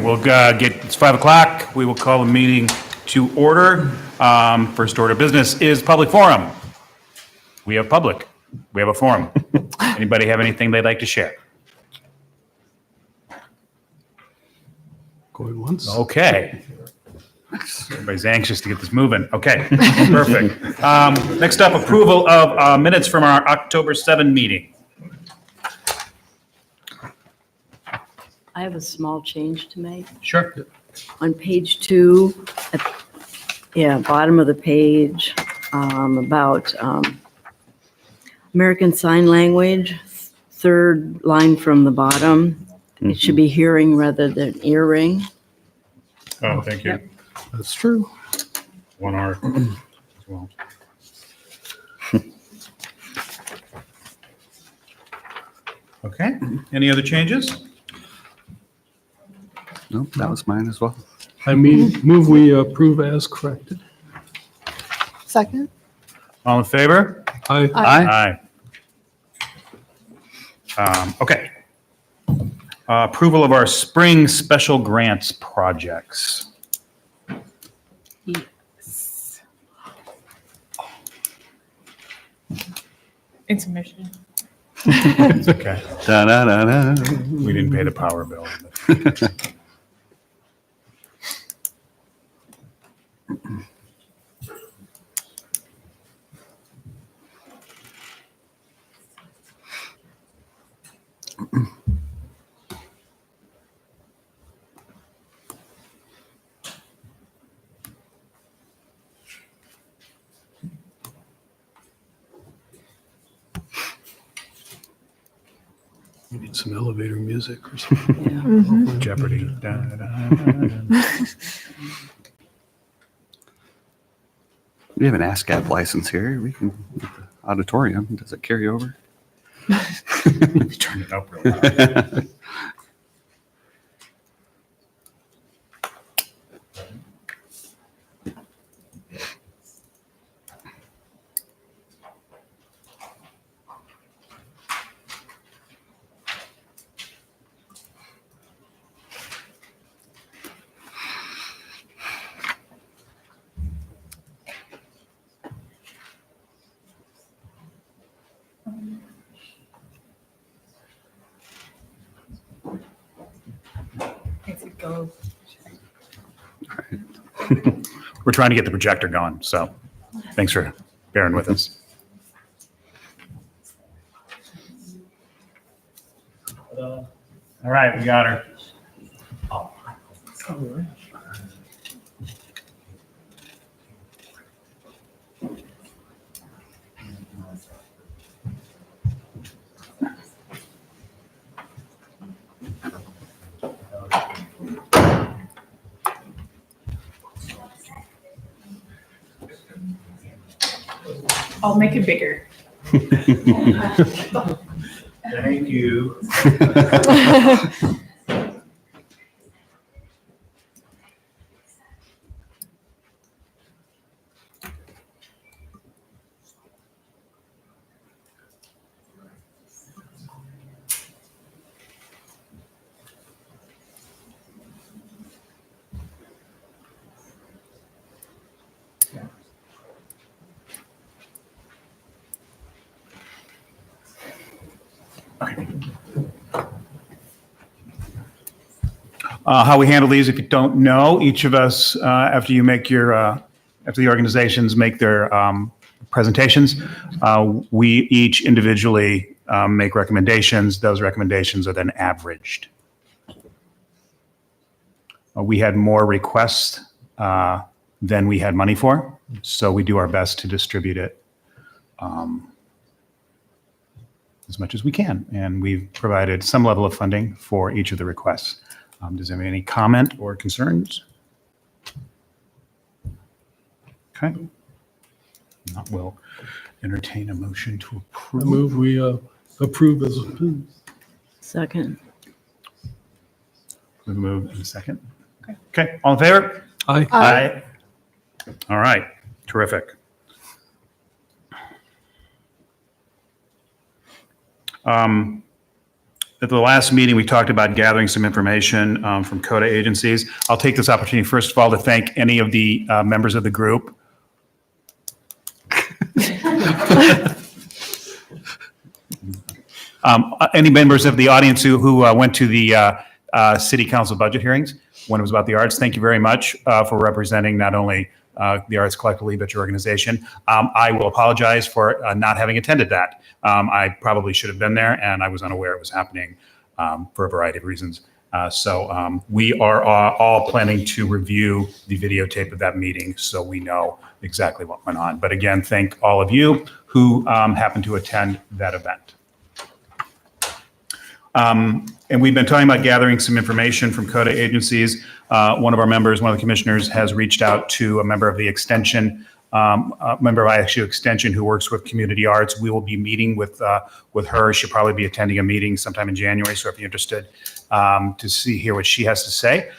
We'll it's 5 o'clock. We will call the meeting to order. First order of business is public forum. We have public. We have a forum. Anybody have anything they'd like to share? Going once. Okay. Everybody's anxious to get this moving. Okay, perfect. Next up, approval of minutes from our October 7 meeting. I have a small change to make. Sure. On page 2, bottom of the page, about American Sign Language, third line from the bottom. It should be hearing rather than earring. Oh, thank you. That's true. 1 R as well. Okay, any other changes? Nope, that was mine as well. I move we approve as corrected. Second? All in favor? Aye. Aye. Okay. Approval of our spring special grants projects. Yes. Intermission. It's okay. Da-da-da-da. We didn't pay the power bill. We need some elevator music or something. Yeah. Jeopardy. Da, da, da, da. We have an ASCAP license here. We can, the auditorium, does it carry over? Turn it up real loud. Go. We're trying to get the projector going, so thanks for bearing with us. All right, we got her. I'll make it bigger. Thank you. How we handle these, if you don't know, each of us, after the organizations make their presentations. We each individually make recommendations. Those recommendations are then averaged. We had more requests than we had money for, so we do our best to distribute it as much as we can, and we've provided some level of funding for each of the requests. Does anyone have any comment or concerns? Okay. Not will entertain a motion to I approve. move we approve as Second. We move in a second. Okay, all in favor? Aye. Aye. All right, terrific. At the last meeting, we talked about gathering some information from CODA agencies. I'll take this opportunity, first of all, to thank any of the members of the group. Any members of the audience who went to the city council budget hearings when it was about the arts, thank you very much for representing not only the arts collectively, but your organization. I will apologize for not having attended that. I probably should have been there, and I was unaware it was happening for a variety of reasons. So we are all planning to review the videotape of that meeting so we know exactly what went on. But again, thank all of you who happened to attend that event. And we've been talking about gathering some information from CODA agencies. One of our members, one of the commissioners, has reached out to a member of the extension, a member of IXU Extension who works with community arts. We will be meeting with her. She'll probably be attending a meeting sometime in January. So if you're interested to hear what she has to say.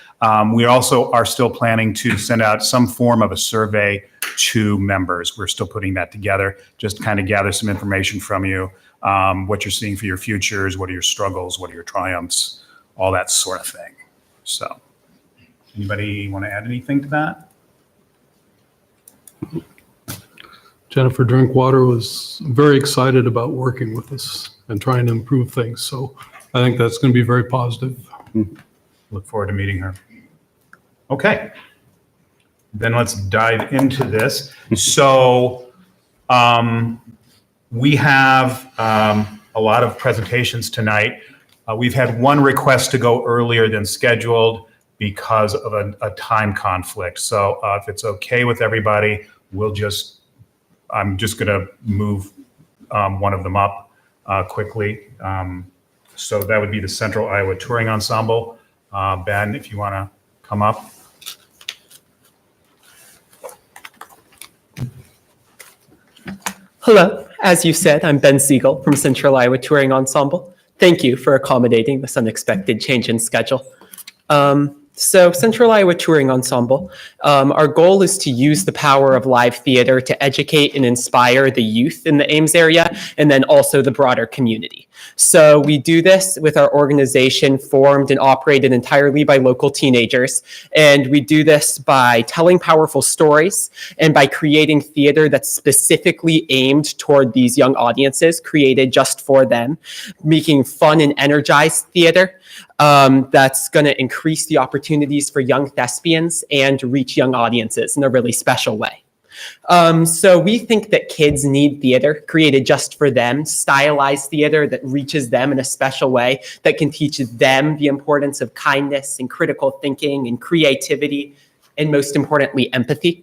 We also are still planning to send out some form of a survey to members. We're still putting that together, just to kind of gather some information from you. What you're seeing for your futures, what are your struggles, what are your triumphs, all that sort of thing. So anybody want to add anything to that? Jennifer Drinkwater was very excited about working with us and trying to improve things. So I think that's going to be very positive. Look forward to meeting her. Okay. Then let's dive into this. So we have a lot of presentations tonight. We've had one request to go earlier than scheduled because of a time conflict. So if it's okay with everybody, I'm just going to move one of them up quickly. So that would be the Central Iowa Touring Ensemble. Ben, if you want to come up. Hello, as you said, I'm Ben Siegel from Central Iowa Touring Ensemble. Thank you for accommodating this unexpected change in schedule. So Central Iowa Touring Ensemble, our goal is to use the power of live theater to educate and inspire the youth in the Ames area and then also the broader community. So we do this with our organization formed and operated entirely by local teenagers. And we do this by telling powerful stories and by creating theater that's specifically aimed toward these young audiences, created just for them, making fun and energized theater that's going to increase the opportunities for young thespians and reach young audiences in a really special way. So we think that kids need theater created just for them, stylized theater that reaches them in a special way, that can teach them the importance of kindness and critical thinking and creativity, and most importantly, empathy.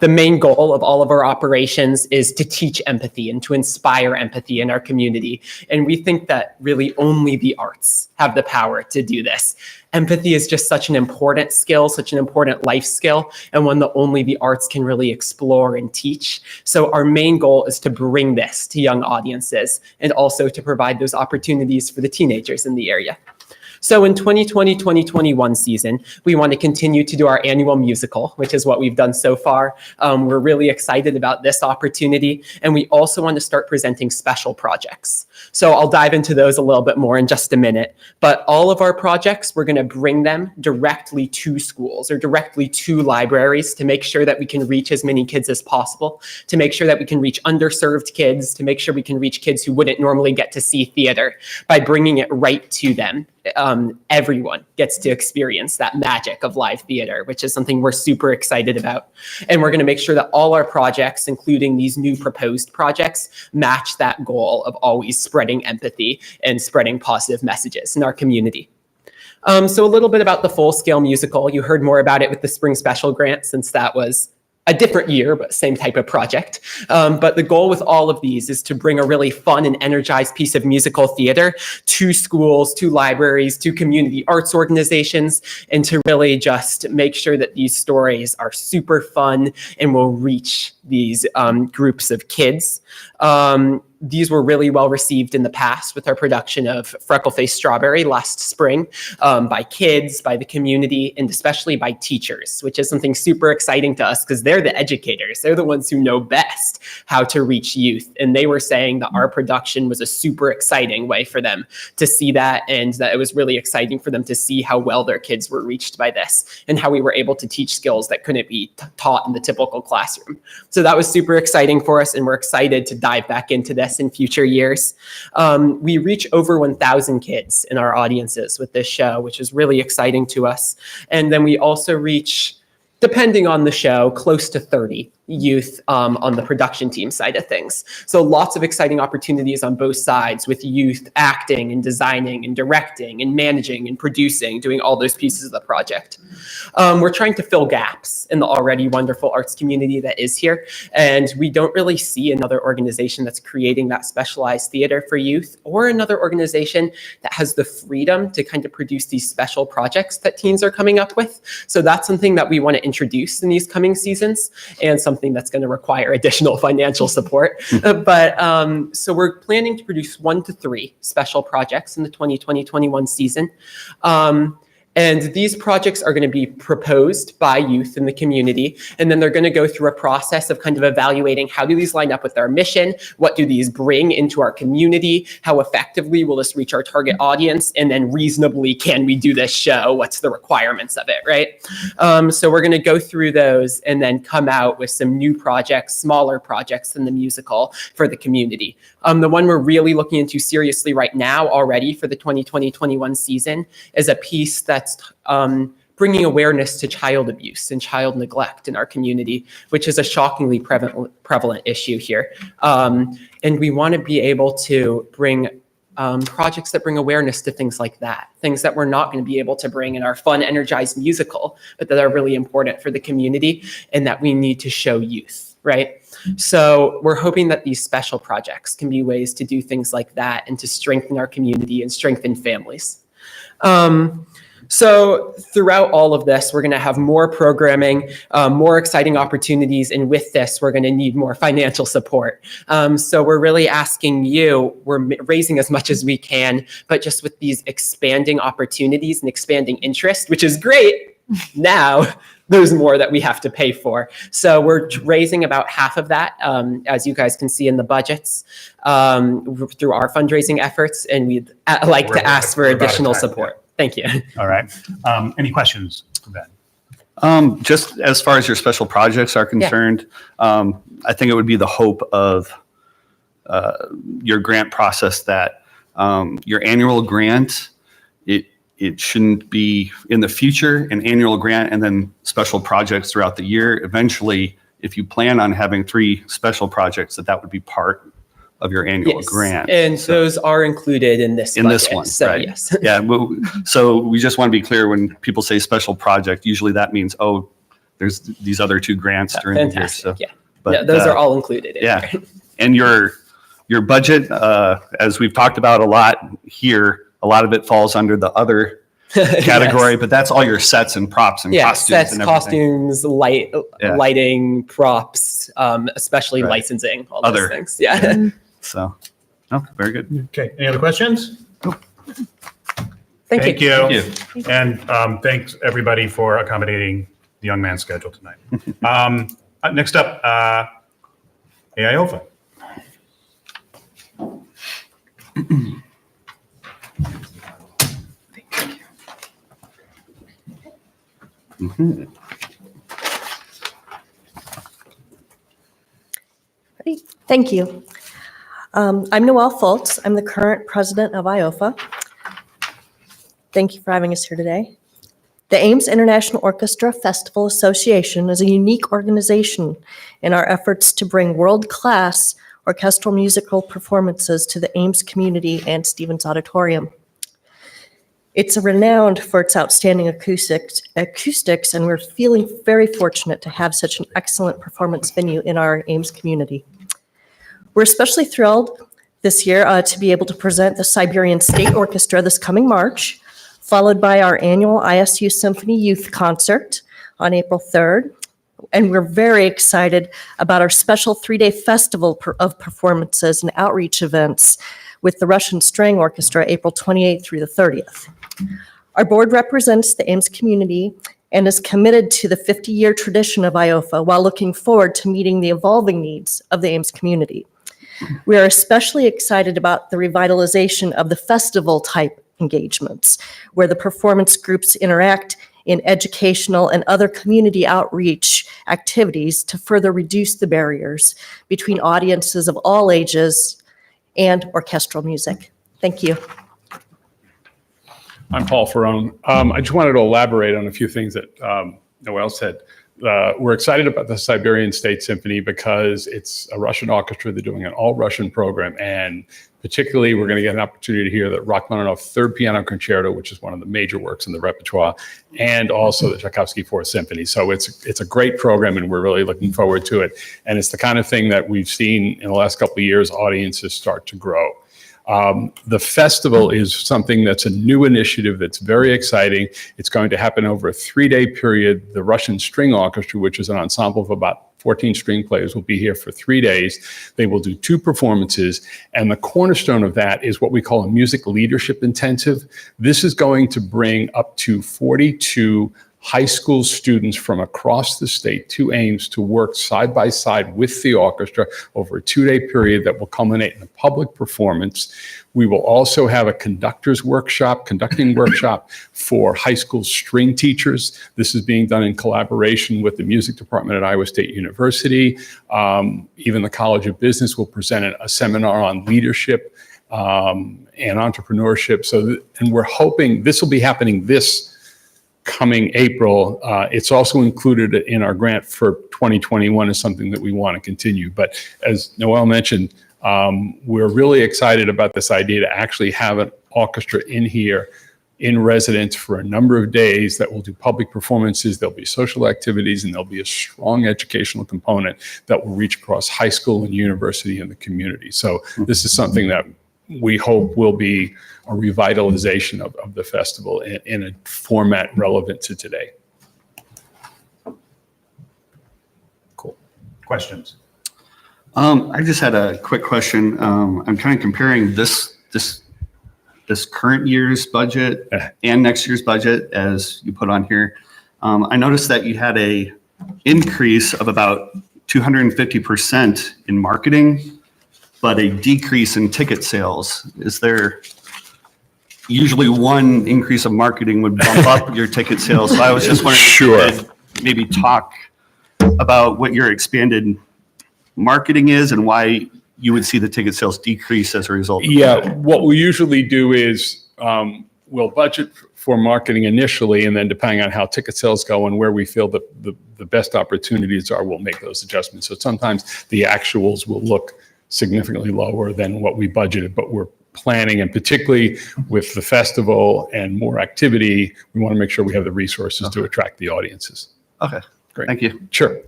The main goal of all of our operations is to teach empathy and to inspire empathy in our community. And we think that really only the arts have the power to do this. Empathy is just such an important skill, such an important life skill, and one that only the arts can really explore and teach. So our main goal is to bring this to young audiences and also to provide those opportunities for the teenagers in the area. So in 2020-2021 season, we want to continue to do our annual musical, which is what we've done so far. We're really excited about this opportunity, and we also want to start presenting special projects. So I'll dive into those a little bit more in just a minute. But all of our projects, we're going to bring them directly to schools or directly to libraries to make sure that we can reach as many kids as possible, to make sure that we can reach underserved kids, to make sure we can reach kids who wouldn't normally get to see theater by bringing it right to them everyone gets to experience that magic of live theater, which is something we're super excited about. And we're going to make sure that all our projects, including these new proposed projects, match that goal of always spreading empathy and spreading positive messages in our community. So a little bit about the full-scale musical. You heard more about it with the Spring Special Grant, since that was a different year, but same type of project. But the goal with all of these is to bring a really fun and energized piece of musical theater to schools, to libraries, to community arts organizations, and to really just make sure that these stories are super fun and will reach these groups of kids. These were really well received in the past with our production of Freckle-Faced Strawberry last spring by kids, by the community, and especially by teachers, which is something super exciting to us because they're the educators. They're the ones who know best how to reach youth. And they were saying that our production was a super exciting way for them to see that, and that it was really exciting for them to see how well their kids were reached by this and how we were able to teach skills that couldn't be taught in the typical classroom. So that was super exciting for us, and we're excited to dive back into this in future years. We reach over 1,000 kids in our audiences with this show, which is really exciting to us. And then we also reach, depending on the show, close to 30 youth on the production team side of things. So lots of exciting opportunities on both sides with youth acting and designing and directing and managing and producing, doing all those pieces of the project. We're trying to fill gaps in the already wonderful arts community that is here. And we don't really see another organization that's creating that specialized theater for youth, or another organization that has the freedom to kind of produce these special projects that teens are coming up with. So that's something that we want to introduce in these coming seasons, and something that's going to require additional financial support. So we're planning to produce 1 to 3 special projects in the 2020-21 season. And these projects are going to be proposed by youth in the community. And then they're going to go through a process of kind of evaluating, how do these line up with our mission? What do these bring into our community? How effectively will this reach our target audience? And then reasonably, can we do this show? What's the requirements of it, right? So we're going to go through those and then come out with some new projects, smaller projects than the musical for the community. The one we're really looking into seriously right now already for the 2020-21 season is a piece that's bringing awareness to child abuse and child neglect in our community, which is a shockingly prevalent issue here. And we want to be able to bring projects that bring awareness to things like that, things that we're not going to be able to bring in our fun, energized musical, but that are really important for the community and that we need to show youth, right? So we're hoping that these special projects can be ways to do things like that and to strengthen our community and strengthen families. So throughout all of this, we're going to have more programming, more exciting opportunities. And with this, we're going to need more financial support. So we're really asking you, we're raising as much as we can, but just with these expanding opportunities and expanding interest, which is great. Now there's more that we have to pay for. So we're raising about half of that, as you guys can see in the budgets, through our fundraising efforts. And we'd like to ask for additional support. Thank you. All right. Any questions for Ben? Just as far as your special projects are concerned, I think it would be the hope of your grant process that your annual grant, it shouldn't be in the future an annual grant and then special projects throughout the year. Eventually, if you plan on having 3 special projects, that would be part of your annual grant. And those are included in this budget. This one, so, right? Yes. Yeah. Well, so we just want to be clear, when people say special project, usually that means, oh, there's these other 2 grants during Fantastic. the year. So, Yeah. but No, those are all included. Yeah. And your budget, as we've talked about a lot here, a lot of it falls under the other category, but that's all your sets and props and costumes sets, and everything. costumes, lighting, props, especially licensing, all those things. Yeah. So, no, very good. Okay. Any other questions? Thank you. Thank you. And thanks everybody for accommodating the young man's schedule tonight. Next up, AIOFA. Thank you. I'm Noelle Fultz. I'm the current president of IOFA. Thank you for having us here today. The Ames International Orchestra Festival Association is a unique organization in our efforts to bring world-class orchestral musical performances to the Ames community and Stevens Auditorium. It's renowned for its outstanding acoustics, and we're feeling very fortunate to have such an excellent performance venue in our Ames community. We're especially thrilled this year to be able to present the Siberian State Orchestra this coming March, followed by our annual ISU Symphony Youth Concert on April 3rd. And we're very excited about our special 3-day festival of performances and outreach events with the Russian String Orchestra, April 28th through the 30th. Our board represents the Ames community and is committed to the 50-year tradition of IOFA while looking forward to meeting the evolving needs of the Ames community. We are especially excited about the revitalization of the festival-type engagements, where the performance groups interact in educational and other community outreach activities to further reduce the barriers between audiences of all ages and orchestral music. Thank you. I'm Paul Ferrone. I just wanted to elaborate on a few things that Noel said. We're excited about the Siberian State Symphony because it's a Russian orchestra. They're doing an all-Russian program, and particularly we're going to get an opportunity to hear the Rachmaninoff Third Piano Concerto, which is one of the major works in the repertoire, and also the Tchaikovsky Fourth Symphony. So it's a great program, and we're really looking forward to it. And it's the kind of thing that we've seen in the last couple of years, audiences start to grow. The festival is something that's a new initiative that's very exciting. It's going to happen over a 3-day period. The Russian String Orchestra, which is an ensemble of about 14 string players, will be here for 3 days. They will do 2 performances, and the cornerstone of that is what we call a music leadership intensive. This is going to bring up to 42 high school students from across the state to Ames to work side by side with the orchestra over a 2-day period that will culminate in a public performance. We will also have a conducting workshop for high school string teachers. This is being done in collaboration with the music department at Iowa State University. Even the College of Business will present a seminar on leadership and entrepreneurship. And we're hoping this will be happening this coming April. It's also included in our grant for 2021 as something that we want to continue. But as Noel mentioned, we're really excited about this idea to actually have an orchestra in here in residence for a number of days that will do public performances. There'll be social activities, and there'll be a strong educational component that will reach across high school and university and the community. So this is something that we hope will be a revitalization of the festival in a format relevant to today. Cool. Questions? I just had a quick question. I'm kind of comparing this current year's budget and next year's budget as you put on here. I noticed that you had a increase of about 250% in marketing, but a decrease in ticket sales. Is there usually one increase of marketing would bump up your ticket sales? So I was just wondering if you could maybe talk about what your expanded marketing is and why you would see the ticket sales decrease as a result of that. What we usually do is we'll budget for marketing initially, and then depending on how ticket sales go and where we feel the best opportunities are, we'll make those adjustments. So sometimes the actuals will look significantly lower than what we budgeted, but we're planning, and particularly with the festival and more activity, we want to make sure we have the resources to attract the audiences. Okay, Great. Thank you. Sure.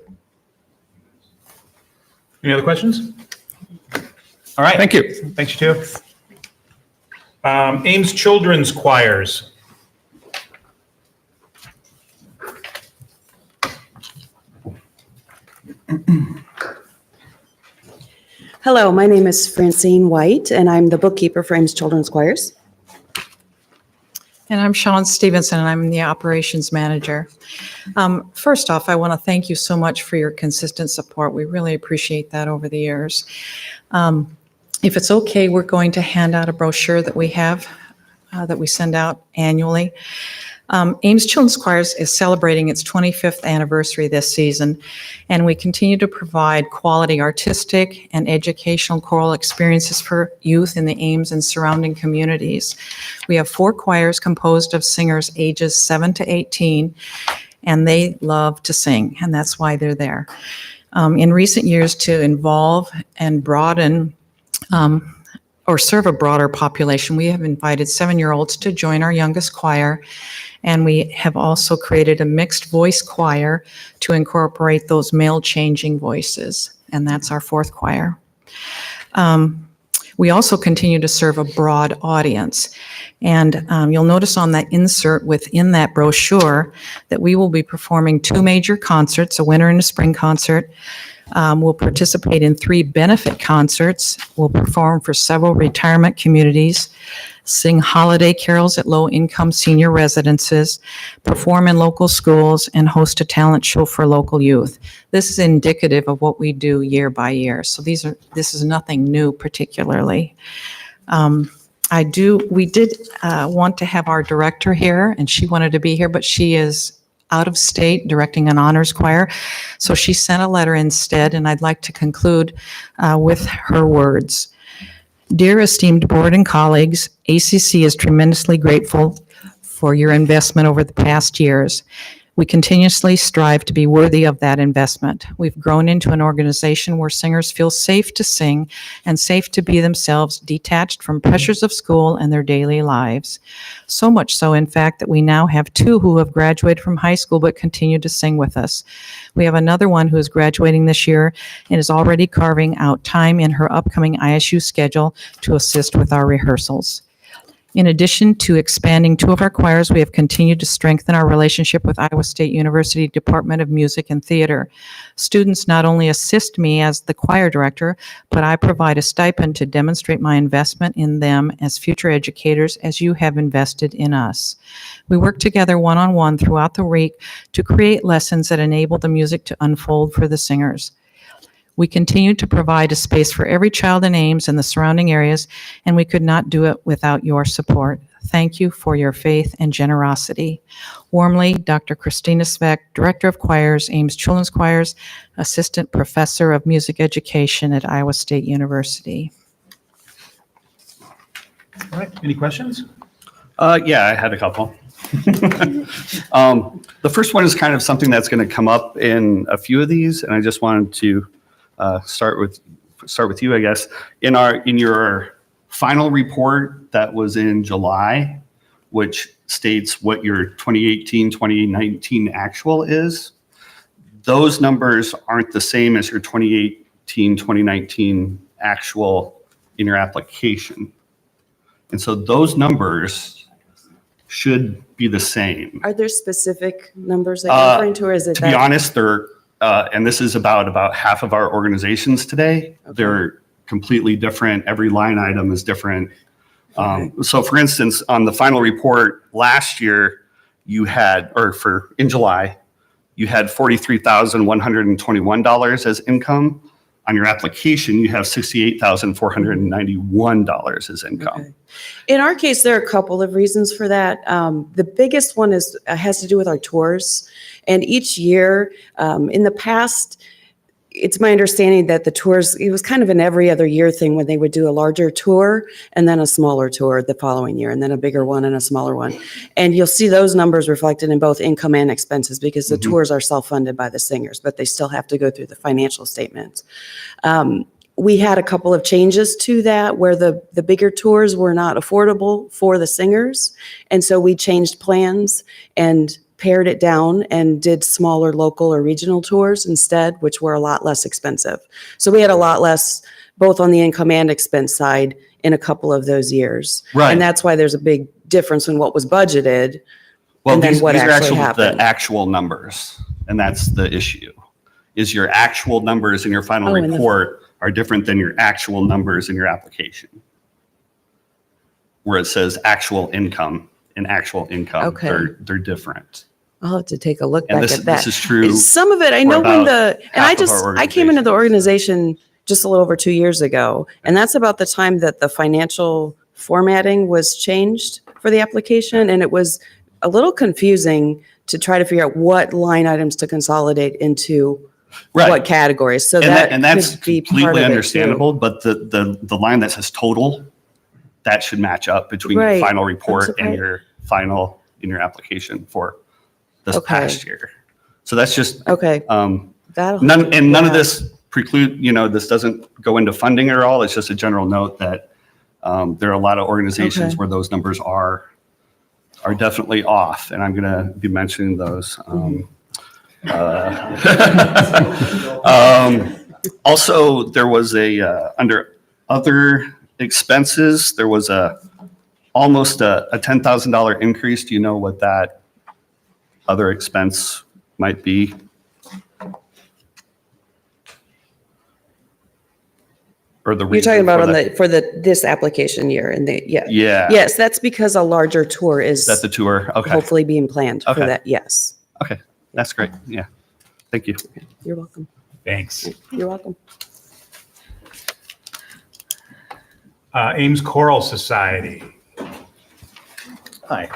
Any other questions? All right. Thank you. Thanks, you too. Ames Children's Choirs. Hello, my name is Francine White, and I'm the bookkeeper for Ames Children's Choirs. And I'm Sean Stevenson, and I'm the operations manager. First off, I want to thank you so much for your consistent support. We really appreciate that over the years. If it's okay, we're going to hand out a brochure that we have, that we send out annually. Ames Children's Choirs is celebrating its 25th anniversary this season, and we continue to provide quality artistic and educational choral experiences for youth in the Ames and surrounding communities. We have 4 choirs composed of singers ages 7 to 18, and they love to sing, and that's why they're there. In recent years, to involve and broaden or serve a broader population, we have invited 7-year-olds to join our youngest choir, and we have also created a mixed voice choir to incorporate those male changing voices, and that's our 4th choir. We also continue to serve a broad audience, and you'll notice on that insert within that brochure that we will be performing 2 major concerts, a winter and a spring concert. We'll participate in 3 benefit concerts. We'll perform for several retirement communities, sing holiday carols at low-income senior residences, perform in local schools, and host a talent show for local youth. This is indicative of what we do year by year. So this is nothing new particularly. We did want to have our director here, and she wanted to be here, but she is out of state directing an honors choir. So she sent a letter instead, and I'd like to conclude with her words. Dear esteemed board and colleagues, ACC is tremendously grateful for your investment over the past years. We continuously strive to be worthy of that investment. We've grown into an organization where singers feel safe to sing and safe to be themselves, detached from pressures of school and their daily lives. So much so, in fact, that we now have 2 who have graduated from high school but continue to sing with us. We have another one who is graduating this year and is already carving out time in her upcoming ISU schedule to assist with our rehearsals. In addition to expanding 2 of our choirs, we have continued to strengthen our relationship with Iowa State University Department of Music and Theater. Students not only assist me as the choir director, but I provide a stipend to demonstrate my investment in them as future educators as you have invested in us. We work together one-on-one throughout the week to create lessons that enable the music to unfold for the singers. We continue to provide a space for every child in Ames and the surrounding areas, and we could not do it without your support. Thank you for your faith and generosity. Warmly, Dr. Christina Sveck, Director of Choirs, Ames Children's Choirs, Assistant Professor of Music Education at Iowa State University. All right, any questions? Yeah, I had a couple. The first one is kind of something that's going to come up in a few of these, and I just wanted to start with you, I guess. In your final report that was in July, which states what your 2018-2019 actual is, those numbers aren't the same as your 2018-2019 actual in your application. And so those numbers should be the same. Are there specific numbers that you're referring to, or is it To be that? honest, they're, and this is about half of our organizations today. Okay. They're completely different. Every line item is different. So for instance, on the final report last year, you had, in July, you had $43,121 as income. On your application, you have $68,491 as income. Okay. In our case, there are a couple of reasons for that. The biggest one has to do with our tours. And each year, in the past, it's my understanding that the tours, it was kind of an every other year thing when they would do a larger tour and then a smaller tour the following year, and then a bigger one and a smaller one. And you'll see those numbers reflected in both income and expenses because the tours are self-funded by the singers, but they still have to go through the financial statements. We had a couple of changes to that where the bigger tours were not affordable for the singers. And so we changed plans and pared it down and did smaller local or regional tours instead, which were a lot less expensive. So we had a lot less, both on the income and expense side, in a couple of those years. Right. And that's why there's a big difference in what was budgeted. Well, And then these what are actually the happened. actual numbers, and that's the issue. Is your actual numbers in your final Oh, in the- report are different than your actual numbers in your application. Where it says actual income and actual income, Okay. they're different. I'll have to take a look And back this, at that. this is true. Some of it, I for know when about and half of our I came into the organization just a little over 2 years ago, and that's about the time that the financial formatting was changed for the application, and it was a little confusing to try to figure out what line items to consolidate into Right. what categories. So And that's could be part completely of it, too. understandable, but the line that says total, that should match up between your Right. final report That's and okay. your final, in your application for this Okay. past year. So that's just, Okay. That'll none of yeah. this preclude, this doesn't go into funding at all. It's just a general note that there are a lot of organizations Okay. where those numbers are definitely off, and I'm going to be mentioning those. Also, there was under other expenses, there was almost a $10,000 increase. Do you know what that other expense might be? Or the You're reason talking about for on that? for this application year and yeah. Yeah. Yes, that's because a larger tour is That's the tour. Okay. hopefully being planned for Okay. that. Yes. Okay. That's great. Yeah. Thank you. You're welcome. Thanks. You're welcome. Ames Choral Society. Hi,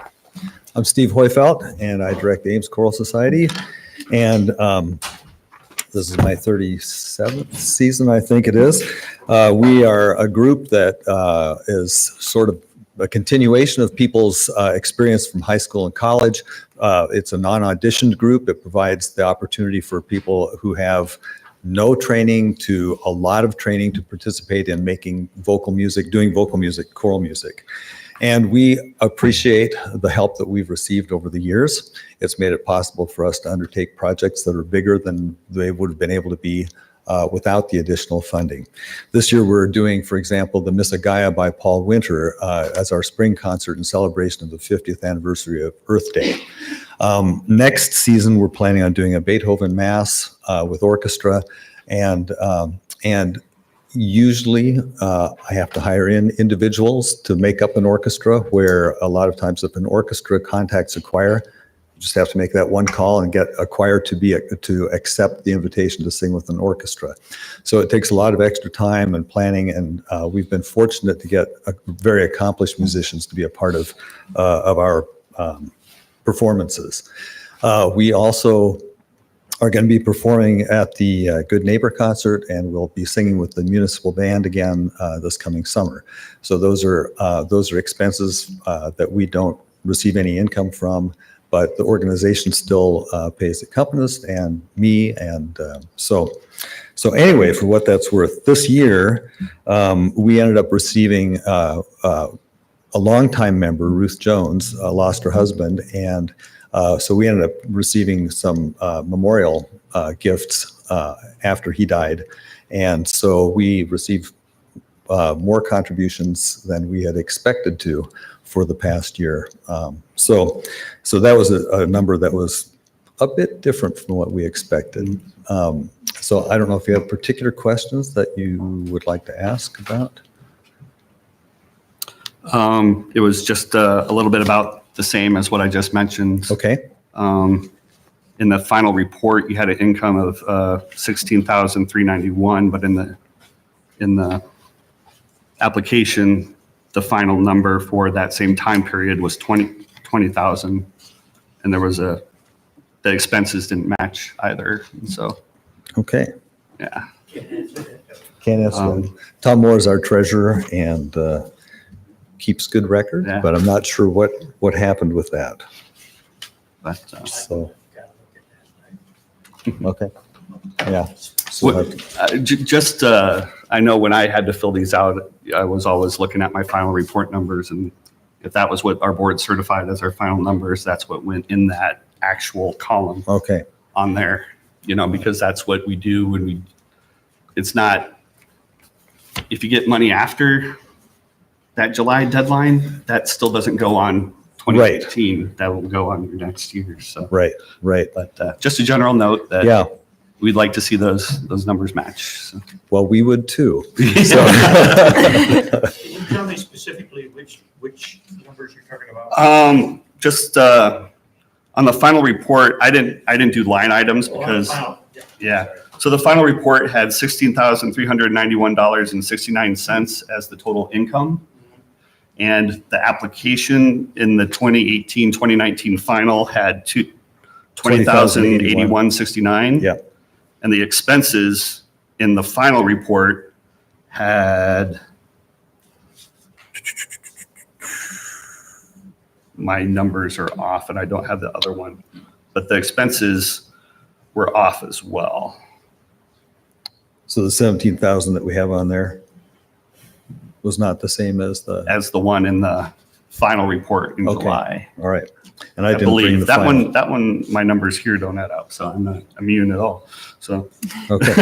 I'm Steve Hoyfelt, and I direct the Ames Choral Society. And this is my 37th season, I think it is. We are a group that is sort of a continuation of people's experience from high school and college. It's a non-auditioned group. It provides the opportunity for people who have no training to a lot of training to participate in making vocal music, doing vocal music, choral music. And we appreciate the help that we've received over the years. It's made it possible for us to undertake projects that are bigger than they would have been able to be without the additional funding. This year we're doing, for example, the Missagaya by Paul Winter as our spring concert in celebration of the 50th anniversary of Earth Day. Next season, we're planning on doing a Beethoven Mass with orchestra, and usually I have to hire in individuals to make up an orchestra, where a lot of times if an orchestra contacts a choir, you just have to make that one call and get a choir to accept the invitation to sing with an orchestra. So it takes a lot of extra time and planning, and we've been fortunate to get very accomplished musicians to be a part of our performances. We also are going to be performing at the Good Neighbor concert, and we'll be singing with the municipal band again this coming summer. So those are expenses that we don't receive any income from, but the organization still pays the accompanist and me, and so anyway, for what that's worth, this year we ended up receiving a longtime member, Ruth Jones, lost her husband, and so we ended up receiving some memorial gifts after he died. And so we received more contributions than we had expected to for the past year. So that was a number that was a bit different from what we expected. So I don't know if you have particular questions that you would like to ask about. It was just a little bit about the same as what I just mentioned. Okay. In the final report, you had an income of $16,391, but in the application, the final number for that same time period was $20,000, and there was the expenses didn't match either. And so, Okay. yeah. Can't answer that. Tom Moore is our treasurer and keeps good record, Yeah. but I'm not sure what happened with that. But So. Okay. Yeah. So I know when I had to fill these out, I was always looking at my final report numbers, and if that was what our board certified as our final numbers, that's what went in that actual column okay. on there, because that's what we do when it's not, if you get money after that July deadline, that still doesn't go on 2018. That will go on your next year. So, Right. but just a general note that Yeah. we'd like to see those numbers match. So. Well, we would too. Can you tell me specifically which numbers you're talking about? Just on the final report, I didn't do line items because yeah. So the final report had $16,391.69 as the total income, And the application in the 2018-2019 final had $20,081.69. Yeah. And the expenses in the final report had, my numbers are off and I don't have the other one, but the expenses were off as well. So the 17,000 that we have on there was not the same as the, As the one in the final report in Okay. July. all right. And I I didn't bring believe the that final. one, my numbers here don't add up, so I'm not immune at all. So, Okay,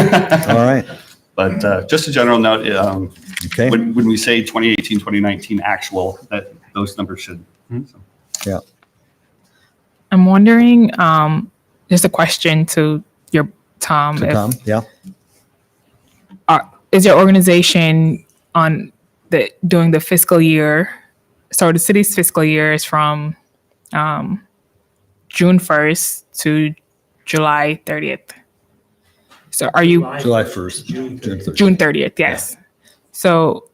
all right, but just a general note, okay. when we say 2018, 2019 actual, that those numbers should. So. I'm wondering, just a question to your Tom. So Tom, yeah, Is your organization doing the fiscal year? So the city's fiscal year is from June 1st to July 30th. So are you July 1st. June 30th. June 30th? Yes. So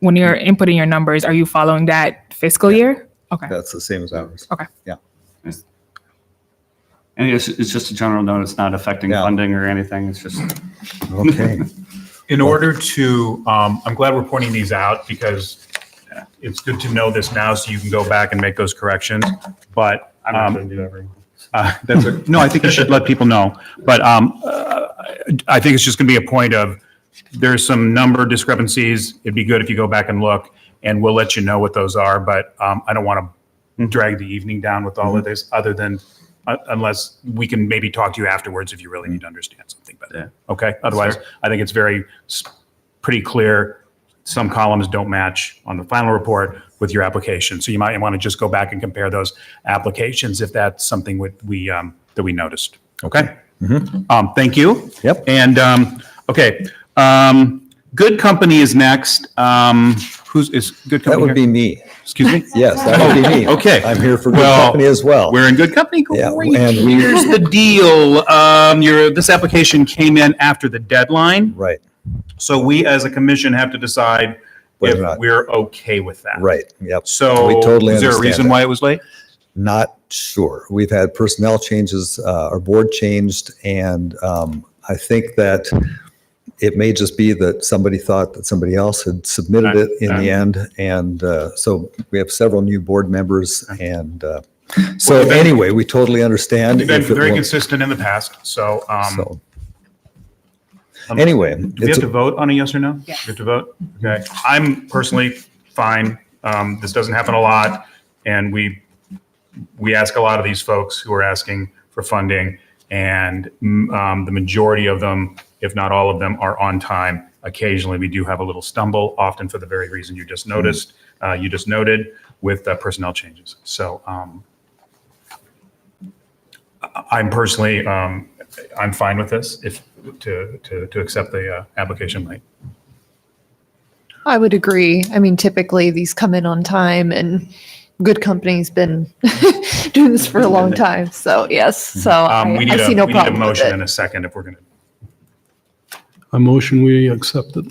when you're inputting your numbers, are you following that fiscal year? Okay. That's the same as ours. Okay. Yeah. And it's just a general note, it's not affecting Yeah. funding or anything, it's just. Okay, In order to, I'm glad we're pointing these out because it's good to know this now so you can go back and make those corrections. But I'm not going to do that very well. no, I think you should let people know. But I think it's just going to be a point of, there's some number discrepancies. It'd be good if you go back and look, and we'll let you know what those are. But I don't want to drag the evening down with all of this, other than unless we can maybe talk to you afterwards if you really need to understand something better. Okay? Otherwise, I think it's pretty clear. Some columns don't match on the final report with your application. So you might want to just go back and compare those applications if that's something that we noticed. Okay? Thank you. Yep. And, okay. Good Company is next. Is Good Company that would here? be me. Excuse me? Yes, that would be me. Okay. I'm here for Good Well, Company as well. We're in good company. Yeah, Great. and we- Here's the deal. This application came in after the deadline. Right, So we as a commission have to decide Whether or if not- we're okay with that. right, yep. So We totally is there a understand reason that. why it was late? Not sure. We've had personnel changes, our board changed, and I think that it may just be that somebody thought that somebody else had submitted it in the end. And so we have several new board members. And so you've been- anyway, we totally understand. You've been if it very won't- consistent in the past. So, So anyway, do we it's have to vote on a yes or no? Yeah. We have to vote? Okay. I'm personally fine. This doesn't happen a lot. And we ask a lot of these folks who are asking for funding, and the majority of them, if not all of them, are on time. Occasionally, we do have a little stumble, often for the very reason you just noticed, you just noted, with personnel changes. So I'm personally, I'm fine with this, to accept the application late. I would agree. I mean, typically these come in on time, and Good Company's been doing this for a long time. So yes, so We I need see no we need a problem with motion it. and a second if we're going to. I motion we accept it.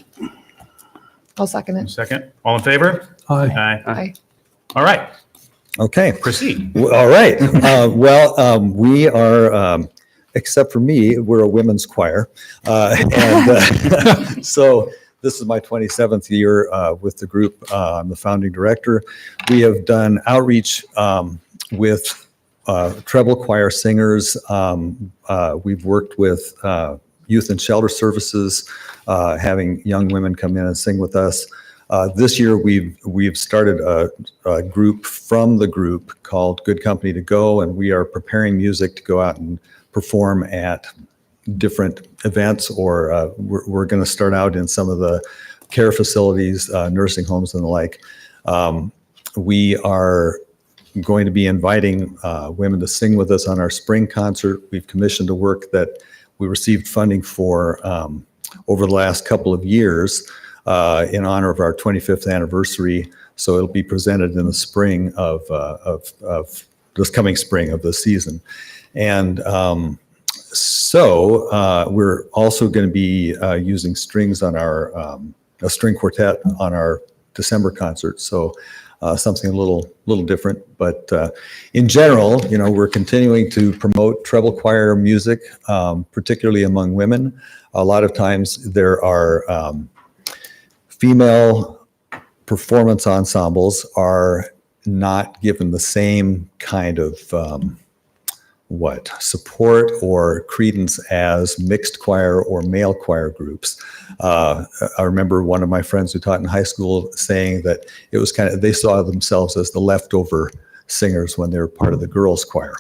I'll second it. Second, all in favor? Aye. Aye. All right, okay. proceed. All right. We are, except for me, we're a women's choir. So this is my 27th year with the group. I'm the founding director. We have done outreach with treble choir singers. We've worked with youth and shelter services, having young women come in and sing with us. This year, we've started a group from the group called Good Company to Go, and we are preparing music to go out and perform at different events, or we're going to start out in some of the care facilities, nursing homes and the like. We are going to be inviting women to sing with us on our spring concert. We've commissioned a work that we received funding for over the last couple of years in honor of our 25th anniversary. So it'll be presented in the spring of this coming spring of the season. And so we're also going to be using strings on our, a string quartet on our December concert. So something a little different. But in general, we're continuing to promote treble choir music, particularly among women. A lot of times there are female performance ensembles are not given the same kind of support or credence as mixed choir or male choir groups. I remember one of my friends who taught in high school saying that it was they saw themselves as the leftover singers when they were part of the girls' choir.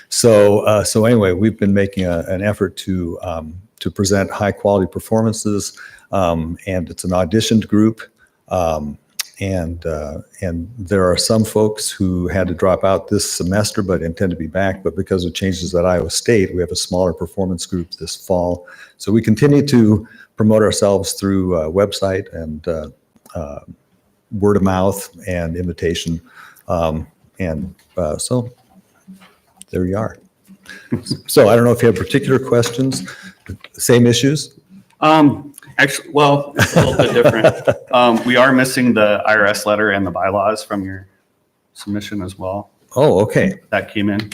So anyway, we've been making an effort to present high quality performances, and it's an auditioned group. And there are some folks who had to drop out this semester but intend to be back. But because of changes at Iowa State, we have a smaller performance group this fall. So we continue to promote ourselves through website and word of mouth and invitation. So there you are. So I don't know if you have particular questions. Same issues? Actually, well, it's a little bit different. We are missing the IRS letter and the bylaws from your submission as well. Oh, okay. That came in,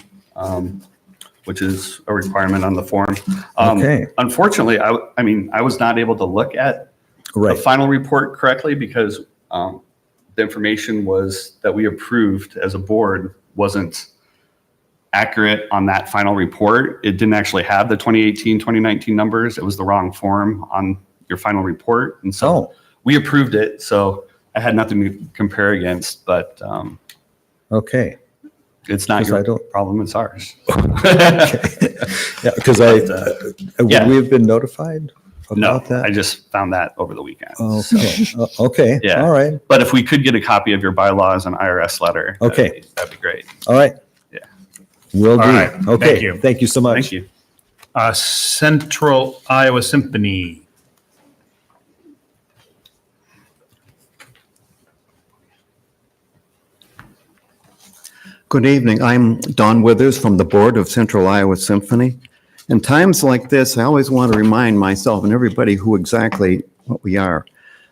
which is a requirement on the form. Okay. Unfortunately, I was not able to look at the final report correctly because the information was that we approved as a board wasn't accurate on that final report. It didn't actually have the 2018, 2019 numbers. It was the wrong form on your final report. And so we approved it. So I had nothing to compare against, but okay. It's not your problem, it's ours. Okay. Yeah, because would we have been notified about that? I just found that over the weekend. Okay. Okay. Yeah. All right. But if we could get a copy of your bylaws and IRS letter, okay, that'd be great. All right. Yeah. Will do. All right. Okay. Thank you. Thank you so much. Thank you. Central Iowa Symphony. Good evening. I'm Don Withers from the board of Central Iowa Symphony. In times like this, I always want to remind myself and everybody who exactly what we are.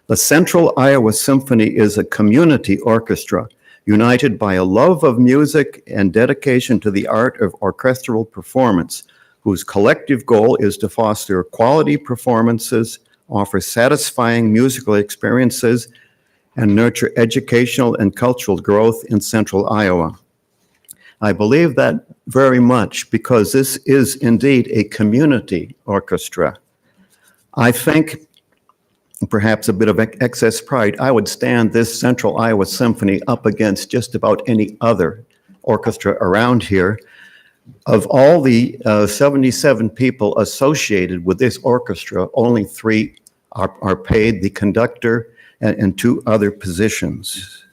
The Central Iowa Symphony is a community orchestra united by a love of music and dedication to the art of orchestral performance, whose collective goal is to foster quality performances, offer satisfying musical experiences, and nurture educational and cultural growth in Central Iowa. I believe that very much because this is indeed a community orchestra. I think, perhaps a bit of excess pride, I would stand this Central Iowa Symphony up against just about any other orchestra around here. Of all the 77 people associated with this orchestra, only 3 are paid, the conductor and 2 other positions.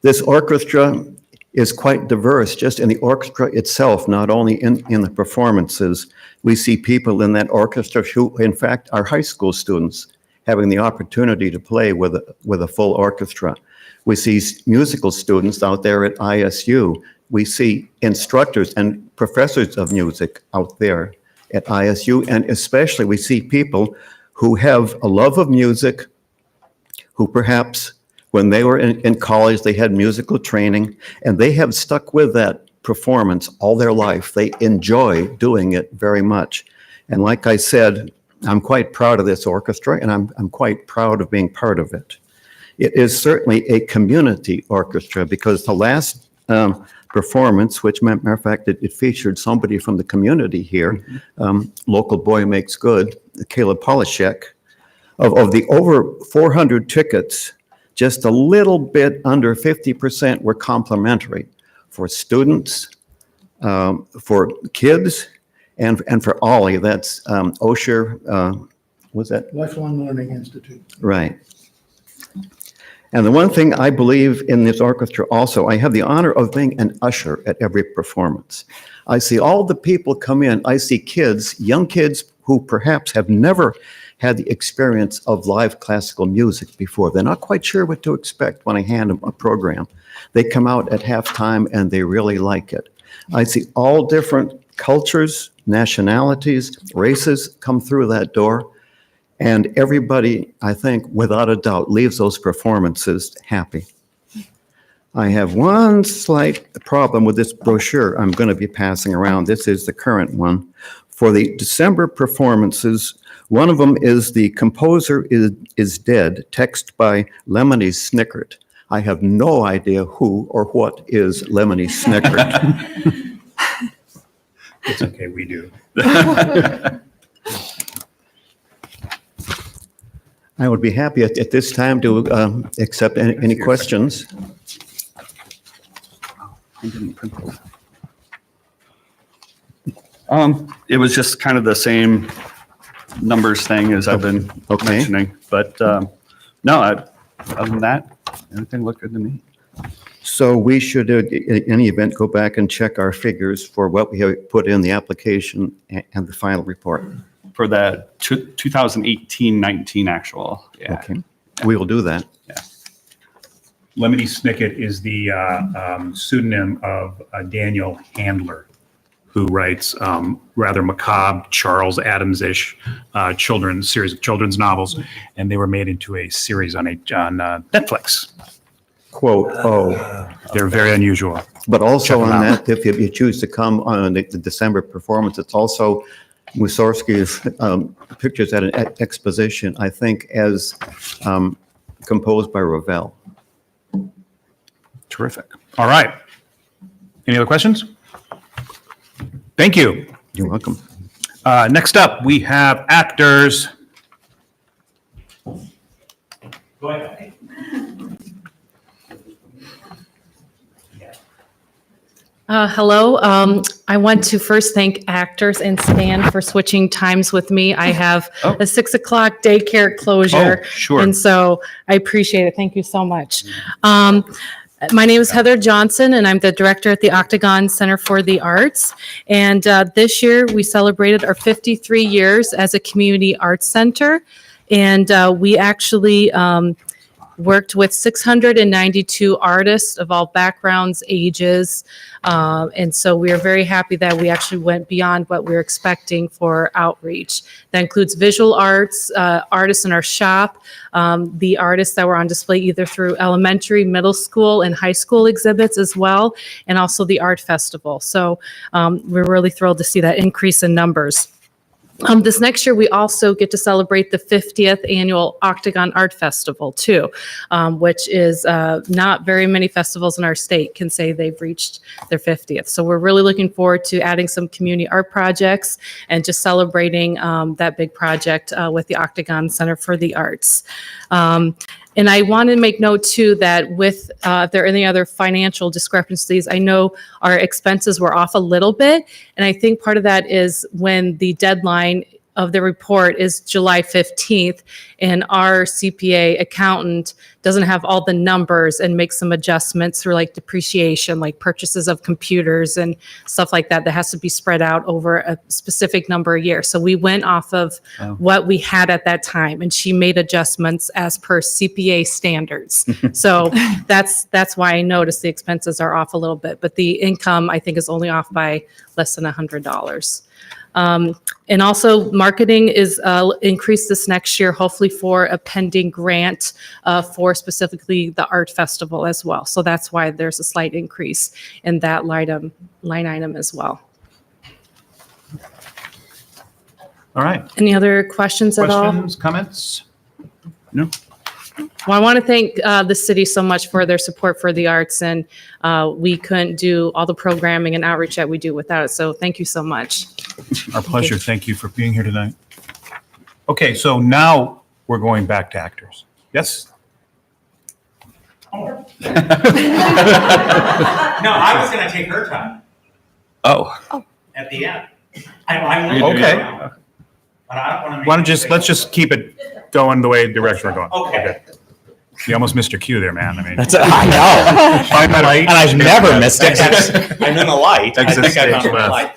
This orchestra is quite diverse just in the orchestra itself, not only in the performances. We see people in that orchestra who, in fact, are high school students having the opportunity to play with a full orchestra. We see musical students out there at ISU. We see instructors and professors of music out there at ISU, and especially we see people who have a love of music, who perhaps when they were in college, they had musical training, and they have stuck with that performance all their life. They enjoy doing it very much. And like I said, I'm quite proud of this orchestra, and I'm quite proud of being part of it. It is certainly a community orchestra because the last performance, which matter of fact, it featured somebody from the community here, local boy makes good, Caleb Polishek. Of the over 400 tickets, just a little bit under 50% were complimentary for students, for kids, and for Ollie. That's Osher, what's that? Lifelong Learning Institute. Right. And the one thing I believe in this orchestra also, I have the honor of being an usher at every performance. I see all the people come in. I see kids, young kids who perhaps have never had the experience of live classical music before. They're not quite sure what to expect when I hand them a program. They come out at halftime and they really like it. I see all different cultures, nationalities, races come through that door. And everybody, I think, without a doubt, leaves those performances happy. I have one slight problem with this brochure I'm going to be passing around. This is the current one. For the December performances, one of them is "The Composer is Dead," text by Lemony Snicket. I have no idea who or what is Lemony Snicket. It's okay, we do. I would be happy at this time to accept any questions. I didn't print those. It was just kind of the same numbers thing as I've been mentioning, but no, other than that, everything looked good to me. So we should, in any event, go back and check our figures for what we have put in the application and the final report. For the 2018-19 actual, yeah. Okay, we will do that. Lemony Snicket is the pseudonym of Daniel Handler, who writes rather macabre, Charles Adams-ish series of children's novels, and they were made into a series on Netflix. Quote, oh. They're very unusual. But also Check on 'em out. that, if you choose to come on the December performance, it's also Mussorgsky's pictures at an exposition, I think, as composed by Ravel. Terrific. All right. Any other questions? Thank you. You're welcome. Next up, we have actors. Go ahead. Hello. I want to first thank Actors and Stan for switching times with me. I have a 6 o'clock daycare closure. Oh, sure. And so I appreciate it. Thank you so much. My name is Heather Johnson, and I'm the director at the Octagon Center for the Arts. And this year, we celebrated our 53 years as a community arts center. And we actually worked with 692 artists of all backgrounds, ages. And so we are very happy that we actually went beyond what we were expecting for outreach. That includes visual arts, artists in our shop, the artists that were on display either through elementary, middle school, and high school exhibits as well, and also the art festival. So we're really thrilled to see that increase in numbers. This next year, we also get to celebrate the 50th annual Octagon Art Festival too, which is not very many festivals in our state can say they've reached their 50th. So we're really looking forward to adding some community art projects and just celebrating that big project with the Octagon Center for the Arts. And I want to make note too that with if there are any other financial discrepancies, I know our expenses were off a little bit. And I think part of that is when the deadline of the report is July 15th and our CPA accountant doesn't have all the numbers and makes some adjustments through like depreciation, like purchases of computers and stuff like that, that has to be spread out over a specific number of years. So we went off of what we had at that time, and she made adjustments as per CPA standards. So that's why I noticed the expenses are off a little bit, but the income I think is only off by less than $100. And also marketing is increased this next year, hopefully for a pending grant for specifically the art festival as well. So that's why there's a slight increase in that line item as well. All right. Any other questions at all? Questions, comments? No? Well, I want to thank the city so much for their support for the arts, and we couldn't do all the programming and outreach that we do without it. So thank you so much. Our pleasure. Thank you for being here tonight. Okay, so now we're going back to actors. Yes? No, I was going to take her time Oh. at the end. I'm Okay. But I don't want to. Why don't let's just keep it going the way direction we're going. Okay. You almost missed your cue there, man. I mean. I know. Find the light. And I've never missed it. I'm in the light. I Exit think I found stage the left. light.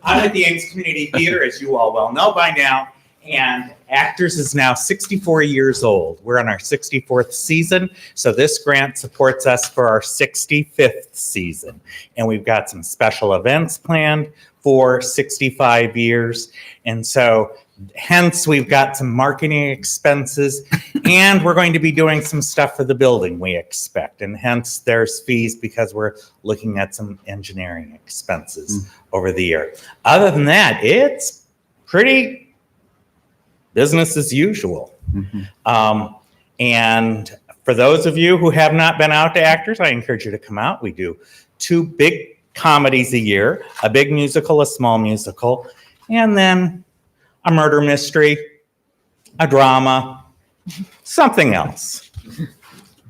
I'm at the Ames Community Theater, as you all well know by now. And Actors is now 64 years old. We're on our 64th season. So this grant supports us for our 65th season. And we've got some special events planned for 65 years. And so hence we've got some marketing expenses and we're going to be doing some stuff for the building, we expect. And hence there's fees because we're looking at some engineering expenses over the year. Other than that, it's pretty business as usual. And for those of you who have not been out to Actors, I encourage you to come out. We do 2 big comedies a year, a big musical, a small musical, and then a murder mystery, a drama, something else.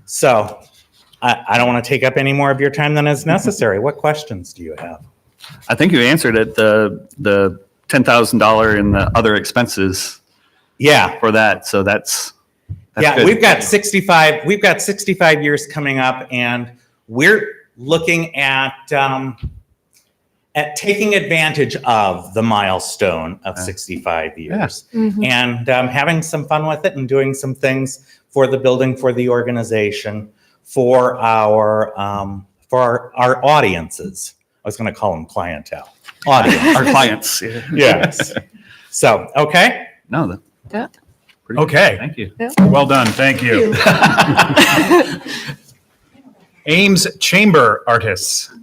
So I don't want to take up any more of your time than is necessary. What questions do you have? I think you answered it. The $10,000 in the other expenses. Yeah. For that. So that's yeah, good. we've got 65 years coming up, and we're looking at taking advantage of the milestone of 65 years and having some fun with it and doing some things for the building, for the organization, for our audiences. I was going to call them clientele. Audience. Our clients. Yes. So, okay. No, Yeah. Okay. Thank you. Well done. Thank you. Ames Chamber Artists.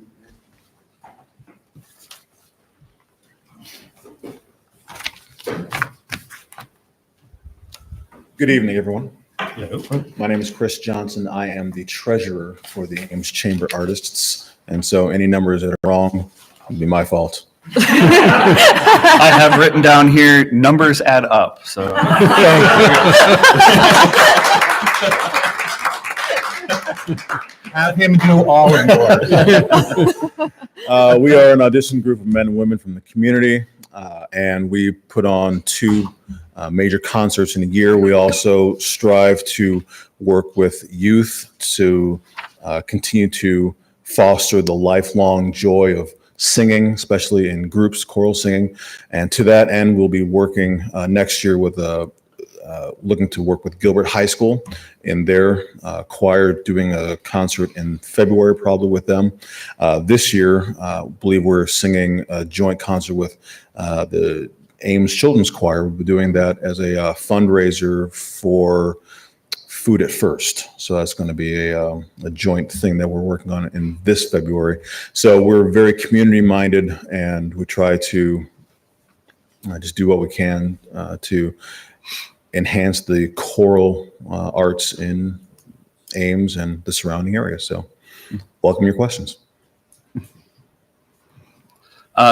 Good evening, everyone. Hello. My name is Chris Johnson. I am the treasurer for the Ames Chamber Artists. And so any numbers that are wrong would be my fault. I have written down here, numbers add up. So have him do all of yours. We are an audition group of men and women from the community, and we put on 2 major concerts in a year. We also strive to work with youth to continue to foster the lifelong joy of singing, especially in groups, choral singing. And to that end, we'll be working next year with looking to work with Gilbert High School in their choir, doing a concert in February, probably with them. This year, I believe we're singing a joint concert with the Ames Children's Choir. We'll be doing that as a fundraiser for Food at First. So that's going to be a joint thing that we're working on in this February. So we're very community minded, and we try to just do what we can to enhance the choral arts in Ames and the surrounding area. So welcome your questions.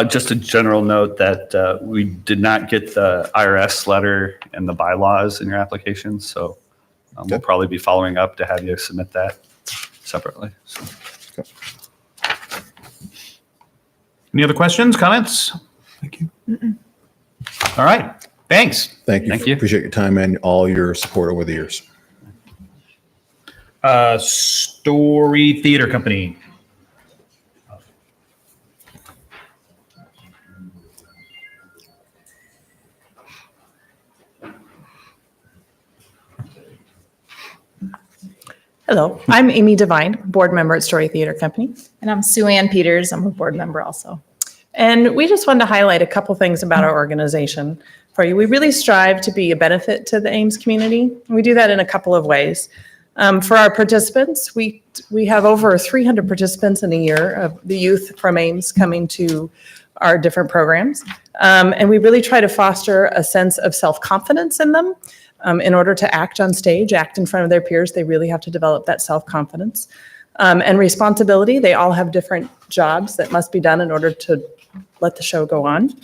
just a general note that we did not get the IRS letter and the bylaws in your application. So we'll probably be following up to have you submit that separately. So. Any other questions, comments? Thank you. All right. Thanks. Thank you. Thank you. Appreciate your time and all your support over the years. Story Theater Company. Hello, I'm Amy Devine, board member at Story Theater Company. And I'm Sue Ann Peters. I'm a board member also. And we just wanted to highlight a couple things about our organization for you. We really strive to be a benefit to the Ames community. We do that in a couple of ways. For our participants, we have over 300 participants in a year of the youth from Ames coming to our different programs. And we really try to foster a sense of self-confidence in them. In order to act on stage, act in front of their peers, they really have to develop that self-confidence. And responsibility, they all have different jobs that must be done in order to let the show go on.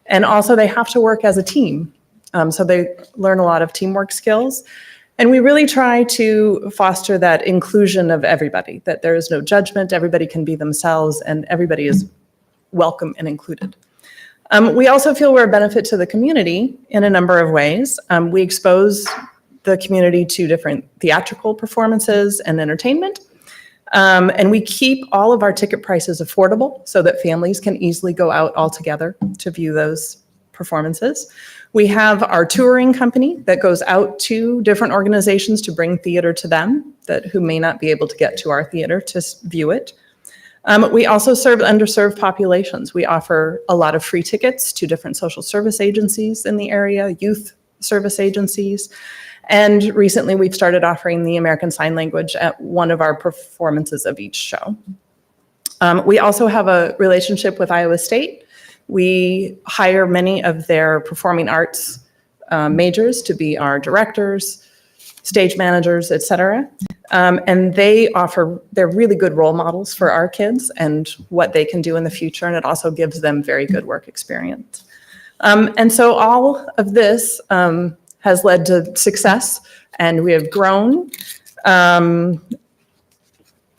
And also they have to work as a team. So they learn a lot of teamwork skills. And we really try to foster that inclusion of everybody, that there is no judgment, everybody can be themselves, and everybody is welcome and included. We also feel we're a benefit to the community in a number of ways. We expose the community to different theatrical performances and entertainment. And we keep all of our ticket prices affordable so that families can easily go out all together to view those performances. We have our touring company that goes out to different organizations to bring theater to them who may not be able to get to our theater to view it. We also serve underserved populations. We offer a lot of free tickets to different social service agencies in the area, youth service agencies. And recently we've started offering the American Sign Language at one of our performances of each show. We also have a relationship with Iowa State. We hire many of their performing arts majors to be our directors, stage managers, et cetera. And they're really good role models for our kids and what they can do in the future. And it also gives them very good work experience. And so all of this has led to success, and we have grown.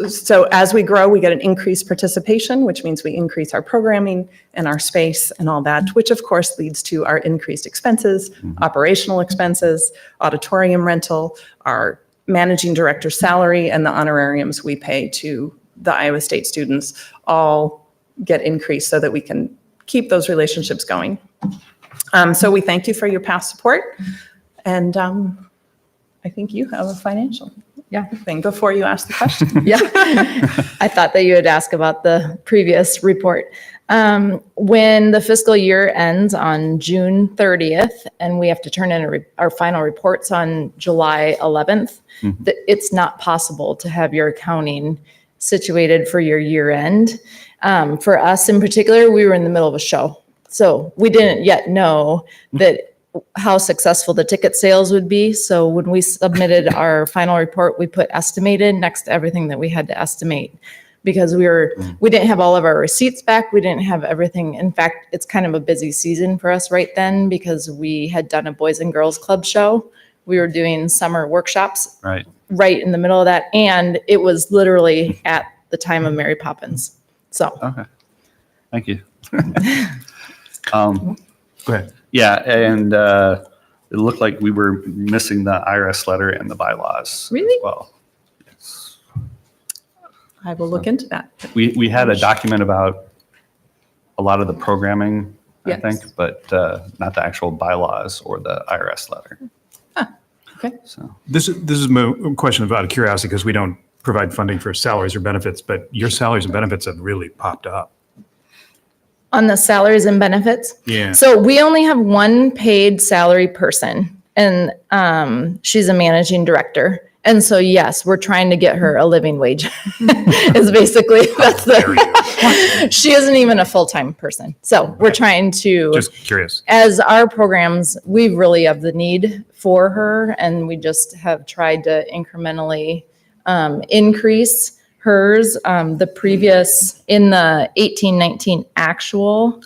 So as we grow, we get an increased participation, which means we increase our programming and our space and all that, which of course leads to our increased expenses, operational expenses, auditorium rental, our managing director salary, and the honorariums we pay to the Iowa State students all get increased so that we can keep those relationships going. So we thank you for your past support. And I think you have a financial thing before you ask the question. Yeah. I thought that you would ask about the previous report. When the fiscal year ends on June 30th and we have to turn in our final reports on July 11th, it's not possible to have your accounting situated for your year end. For us in particular, we were in the middle of a show. So we didn't yet know that how successful the ticket sales would be. So when we submitted our final report, we put estimated next to everything that we had to estimate because we didn't have all of our receipts back. We didn't have everything. In fact, it's kind of a busy season for us right then because we had done a Boys and Girls Club show. We were doing summer workshops right in the middle of that. And it was literally at the time of Mary Poppins. So. Okay. Thank you. Go ahead. Yeah, and it looked like we were missing the IRS letter and the bylaws. Really? As well. I will look into that. We had a document about a lot of the programming, I Yes. think, but not the actual bylaws or the IRS letter. Okay. So This is my question about curiosity because we don't provide funding for salaries or benefits, but your salaries and benefits have really popped up. On the salaries and benefits? Yeah. So we only have one paid salary person, and she's a managing director. And so, yes, we're trying to get her a living wage. Is basically she isn't even a full-time person. So we're trying to. Just curious. As our programs, we really have the need for her, and we just have tried to incrementally increase hers. The previous, in the 18-19 actual,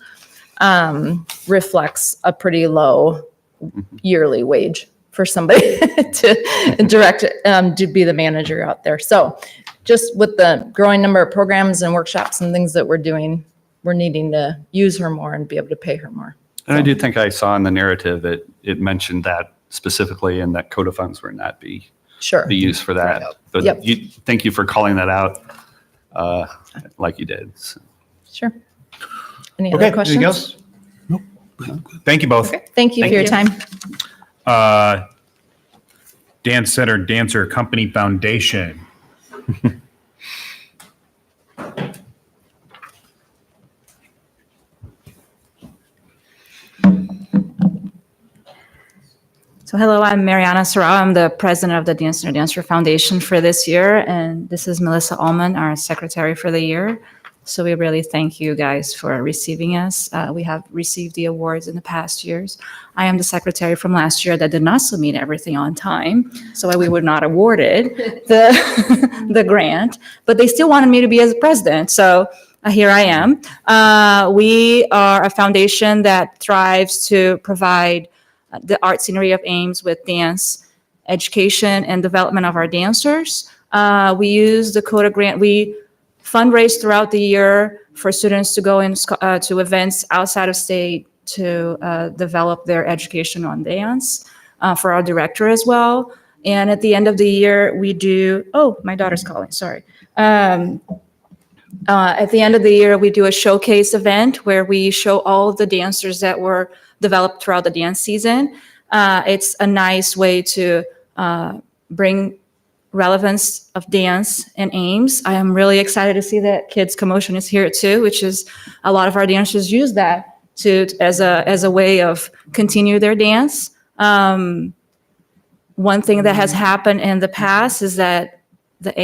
reflects a pretty low yearly wage for somebody to direct, to be the manager out there. So just with the growing number of programs and workshops and things that we're doing, we're needing to use her more and be able to pay her more. And I do think I saw in the narrative that it mentioned that specifically and that CODA funds were not be used for that. But Yep. Thank you for calling that out like you did. So. Sure. Any other questions? Anything else? Nope. Thank you both. Thank you for your time. Dance Center Dancer Company Foundation. So hello, I'm Mariana Serrao. I'm the president of the Dance Center Dancer Foundation for this year, and this is Melissa Ullman, our secretary for the year. So we really thank you guys for receiving us. We have received the awards in the past years. I am the secretary from last year that did not submit everything on time, so we were not awarded the grant, but they still wanted me to be as president, so here I am. We are a foundation that thrives to provide the art scenery of Ames with dance education and development of our dancers. We use the CODA grant. We fundraise throughout the year for students to go in to events outside of state to develop their education on dance for our director as well. And at the end of the year, we do, oh, my daughter's calling, sorry. At the end of the year, we do a showcase event where we show all of the dancers that were developed throughout the dance season. It's a nice way to bring relevance of dance in Ames. I am really excited to see that Kids Commotion is here too, which is a lot of our dancers use that as a way of continue their dance. One thing that has happened in the past is that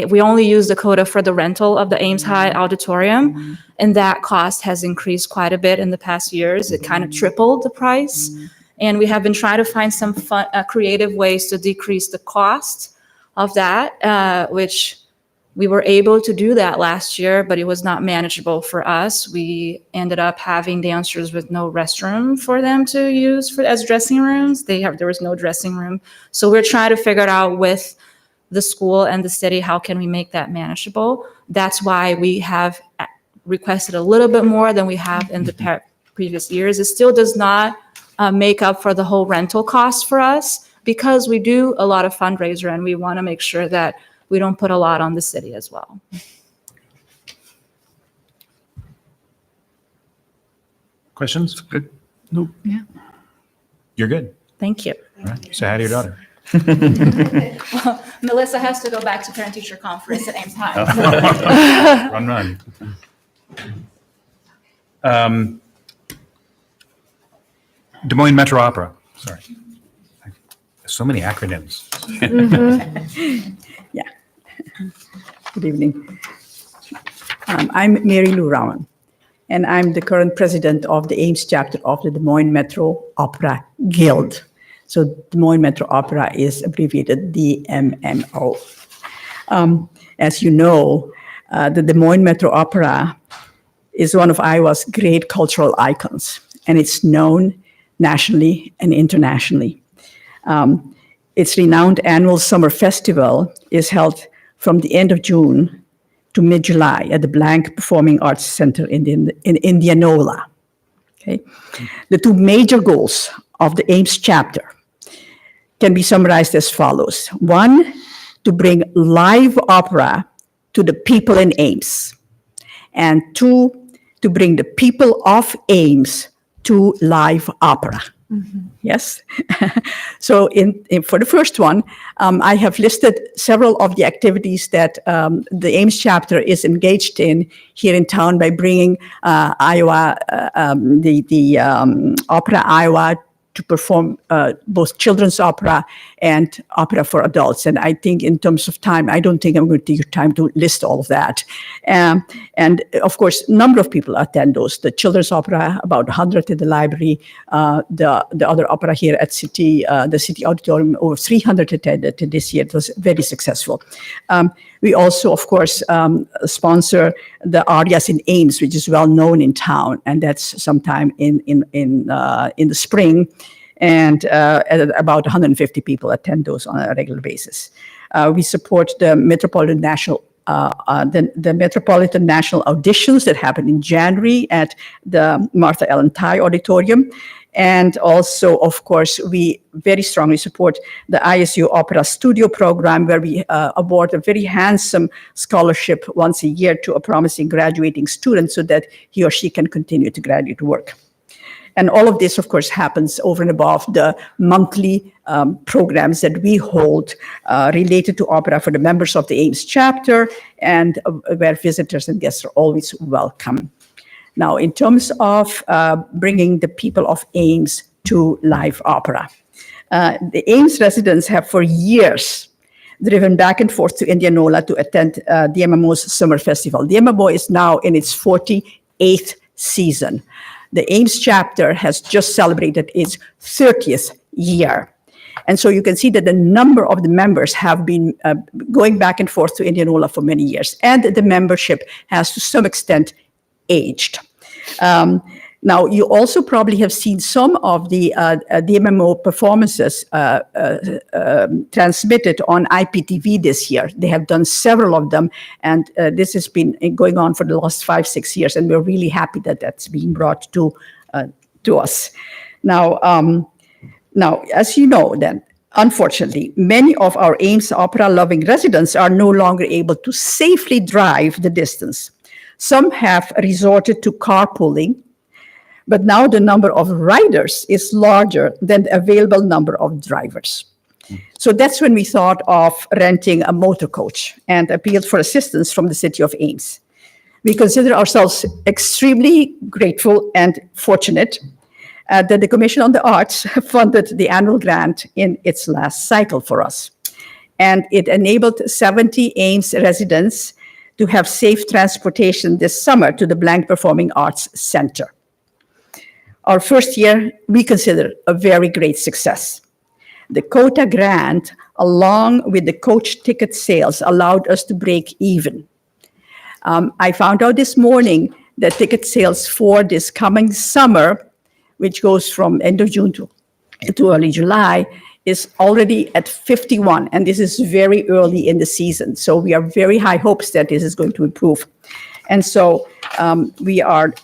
we only use Dakota for the rental of the Ames High Auditorium, and that cost has increased quite a bit in the past years. It kind of tripled the price, and we have been trying to find some fun, creative ways to decrease the cost of that, which we were able to do that last year, but it was not manageable for us. We ended up having dancers with no restroom for them to use as dressing rooms. There was no dressing room. So we're trying to figure it out with the school and the city, how can we make that manageable? That's why we have requested a little bit more than we have in the previous years. It still does not make up for the whole rental cost for us, because we do a lot of fundraiser and we want to make sure that we don't put a lot on the city as well. Questions? Good. Nope. Yeah. You're good. Thank you. All right. Say hi to your daughter. Well, Melissa has to go back to parent-teacher conference at Ames High. Run. Des Moines Metro Opera. Sorry. So many acronyms. Yeah. Good evening. I'm Mary Lou Rowan, and I'm the current president of the Ames chapter of the Des Moines Metro Opera Guild. So Des Moines Metro Opera is abbreviated DMMO. As you know, the Des Moines Metro Opera is one of Iowa's great cultural icons, and it's known nationally and internationally. Its renowned annual summer festival is held from the end of June to mid-July at the Blank Performing Arts Center in Indianola. Okay? The two major goals of the Ames chapter can be summarized as follows. One, to bring live opera to the people in Ames. And two, to bring the people of Ames to live opera. Yes. So for the first one, I have listed several of the activities that the Ames chapter is engaged in here in town by bringing Iowa, Opera Iowa to perform both children's opera and opera for adults. And I think in terms of time, I don't think I'm going to take your time to list all of that. And of course, a number of people attend those. The children's opera, about 100 in the library. The other opera here at the City Auditorium, over 300 attended this year. It was very successful. We also, of course, sponsor the Arias in Ames, which is well known in town, and that's sometime in the spring. And about 150 people attend those on a regular basis. We support the Metropolitan National the Metropolitan National auditions that happen in January at the Martha Ellen Tye Auditorium. And also, of course, we very strongly support the ISU Opera Studio program, where we award a very handsome scholarship once a year to a promising graduating student so that he or she can continue to graduate work. And all of this, of course, happens over and above the monthly programs that we hold related to opera for the members of the Ames chapter, and where visitors and guests are always welcome. Now, in terms of bringing the people of Ames to live opera, the Ames residents have for years driven back and forth to Indianola to attend the MMO's Summer Festival. The MMO is now in its 48th season. The Ames chapter has just celebrated its 30th year. And so you can see that the number of the members have been going back and forth to Indianola for many years. And the membership has to some extent aged. Now, you also probably have seen some of the DMMO performances transmitted on IPTV this year. They have done several of them, and this has been going on for the last 5-6 years, and we're really happy that that's being brought to us. Now, as you know, then, unfortunately, many of our Ames opera-loving residents are no longer able to safely drive the distance. Some have resorted to carpooling, but now the number of riders is larger than the available number of drivers. So that's when we thought of renting a motor coach and appealed for assistance from the city of Ames. We consider ourselves extremely grateful and fortunate that the Commission on the Arts funded the annual grant in its last cycle for us. And it enabled 70 Ames residents to have safe transportation this summer to the Blank Performing Arts Center. Our first year, we consider a very great success. The COTA grant, along with the coach ticket sales, allowed us to break even. I found out this morning that ticket sales for this coming summer, which goes from end of June to early July, is already at 51, and this is very early in the season. So we are very high hopes that this is going to improve. And so we are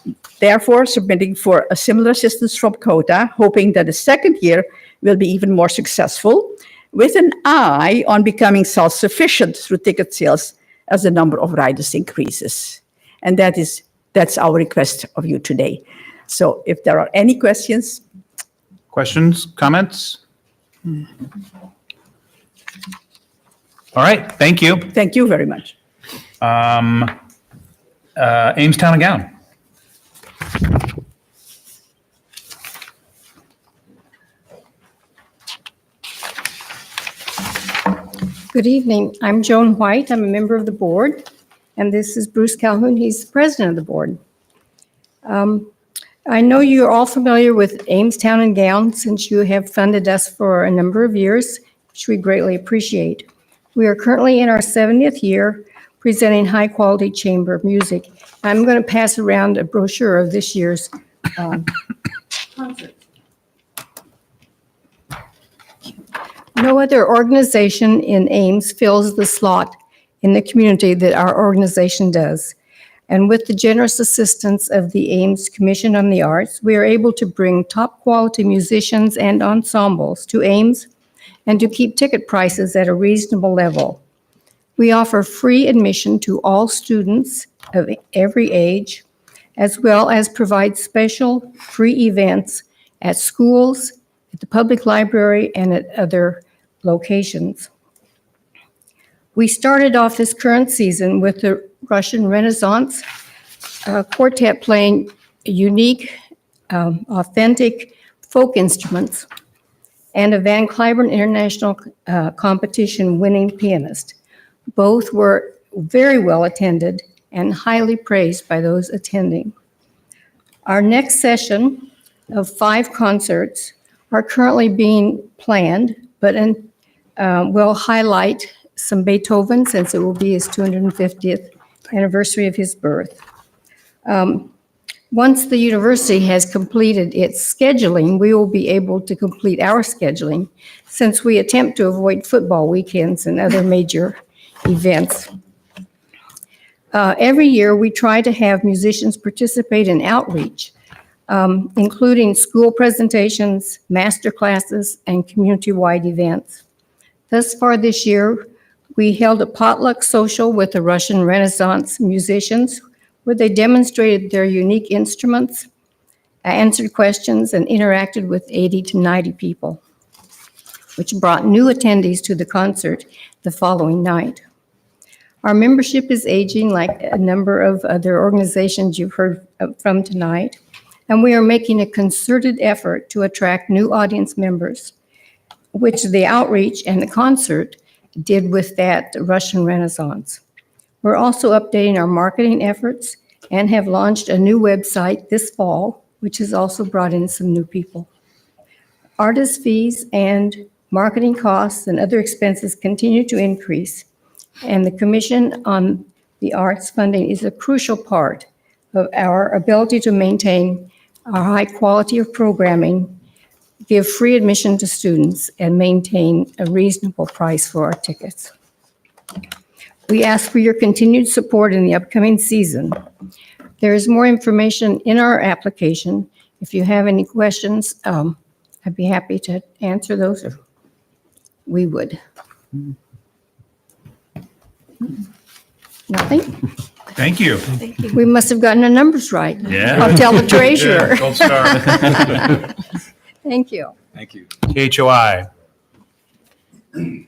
therefore submitting for a similar assistance from COTA, hoping that the second year will be even more successful, with an eye on becoming self-sufficient through ticket sales as the number of riders increases. And that's our request of you today. So if there are any questions. Questions, comments? All right, thank you. Thank you very much. Ames Town and Gown. Good evening. I'm Joan White. I'm a member of the board, and this is Bruce Calhoun. He's the president of the board. I know you're all familiar with Ames Town and Gown since you have funded us for a number of years, which we greatly appreciate. We are currently in our 70th year presenting high-quality chamber music. I'm going to pass around a brochure of this year's concert. No other organization in Ames fills the slot in the community that our organization does. And with the generous assistance of the Ames Commission on the Arts, we are able to bring top-quality musicians and ensembles to Ames and to keep ticket prices at a reasonable level. We offer free admission to all students of every age, as well as provide special free events at schools, at the public library, and at other locations. We started off this current season with the Russian Renaissance quartet playing unique, authentic folk instruments, and a Van Cliburn International competition winning pianist. Both were very well attended and highly praised by those attending. Our next session of 5 concerts are currently being planned, but we'll highlight some Beethoven since it will be his 250th anniversary of his birth. Once the university has completed its scheduling, we will be able to complete our scheduling since we attempt to avoid football weekends and other major events. Every year, we try to have musicians participate in outreach, including school presentations, master classes, and community-wide events. Thus far this year, we held a potluck social with the Russian Renaissance musicians, where they demonstrated their unique instruments, answered questions, and interacted with 80 to 90 people, which brought new attendees to the concert the following night. Our membership is aging like a number of other organizations you've heard from tonight, and we are making a concerted effort to attract new audience members, which the outreach and the concert did with that Russian Renaissance. We're also updating our marketing efforts and have launched a new website this fall, which has also brought in some new people. Artist fees and marketing costs and other expenses continue to increase, and the Commission on the Arts funding is a crucial part of our ability to maintain our high quality of programming, give free admission to students, and maintain a reasonable price for our tickets. We ask for your continued support in the upcoming season. There is more information in our application. If you have any questions, I'd be happy to answer those, or we would. Nothing? Thank you. We must have gotten the numbers right. Yeah. I'll tell the treasurer. Yeah, gold star. Thank you. Thank you. KHOI. Good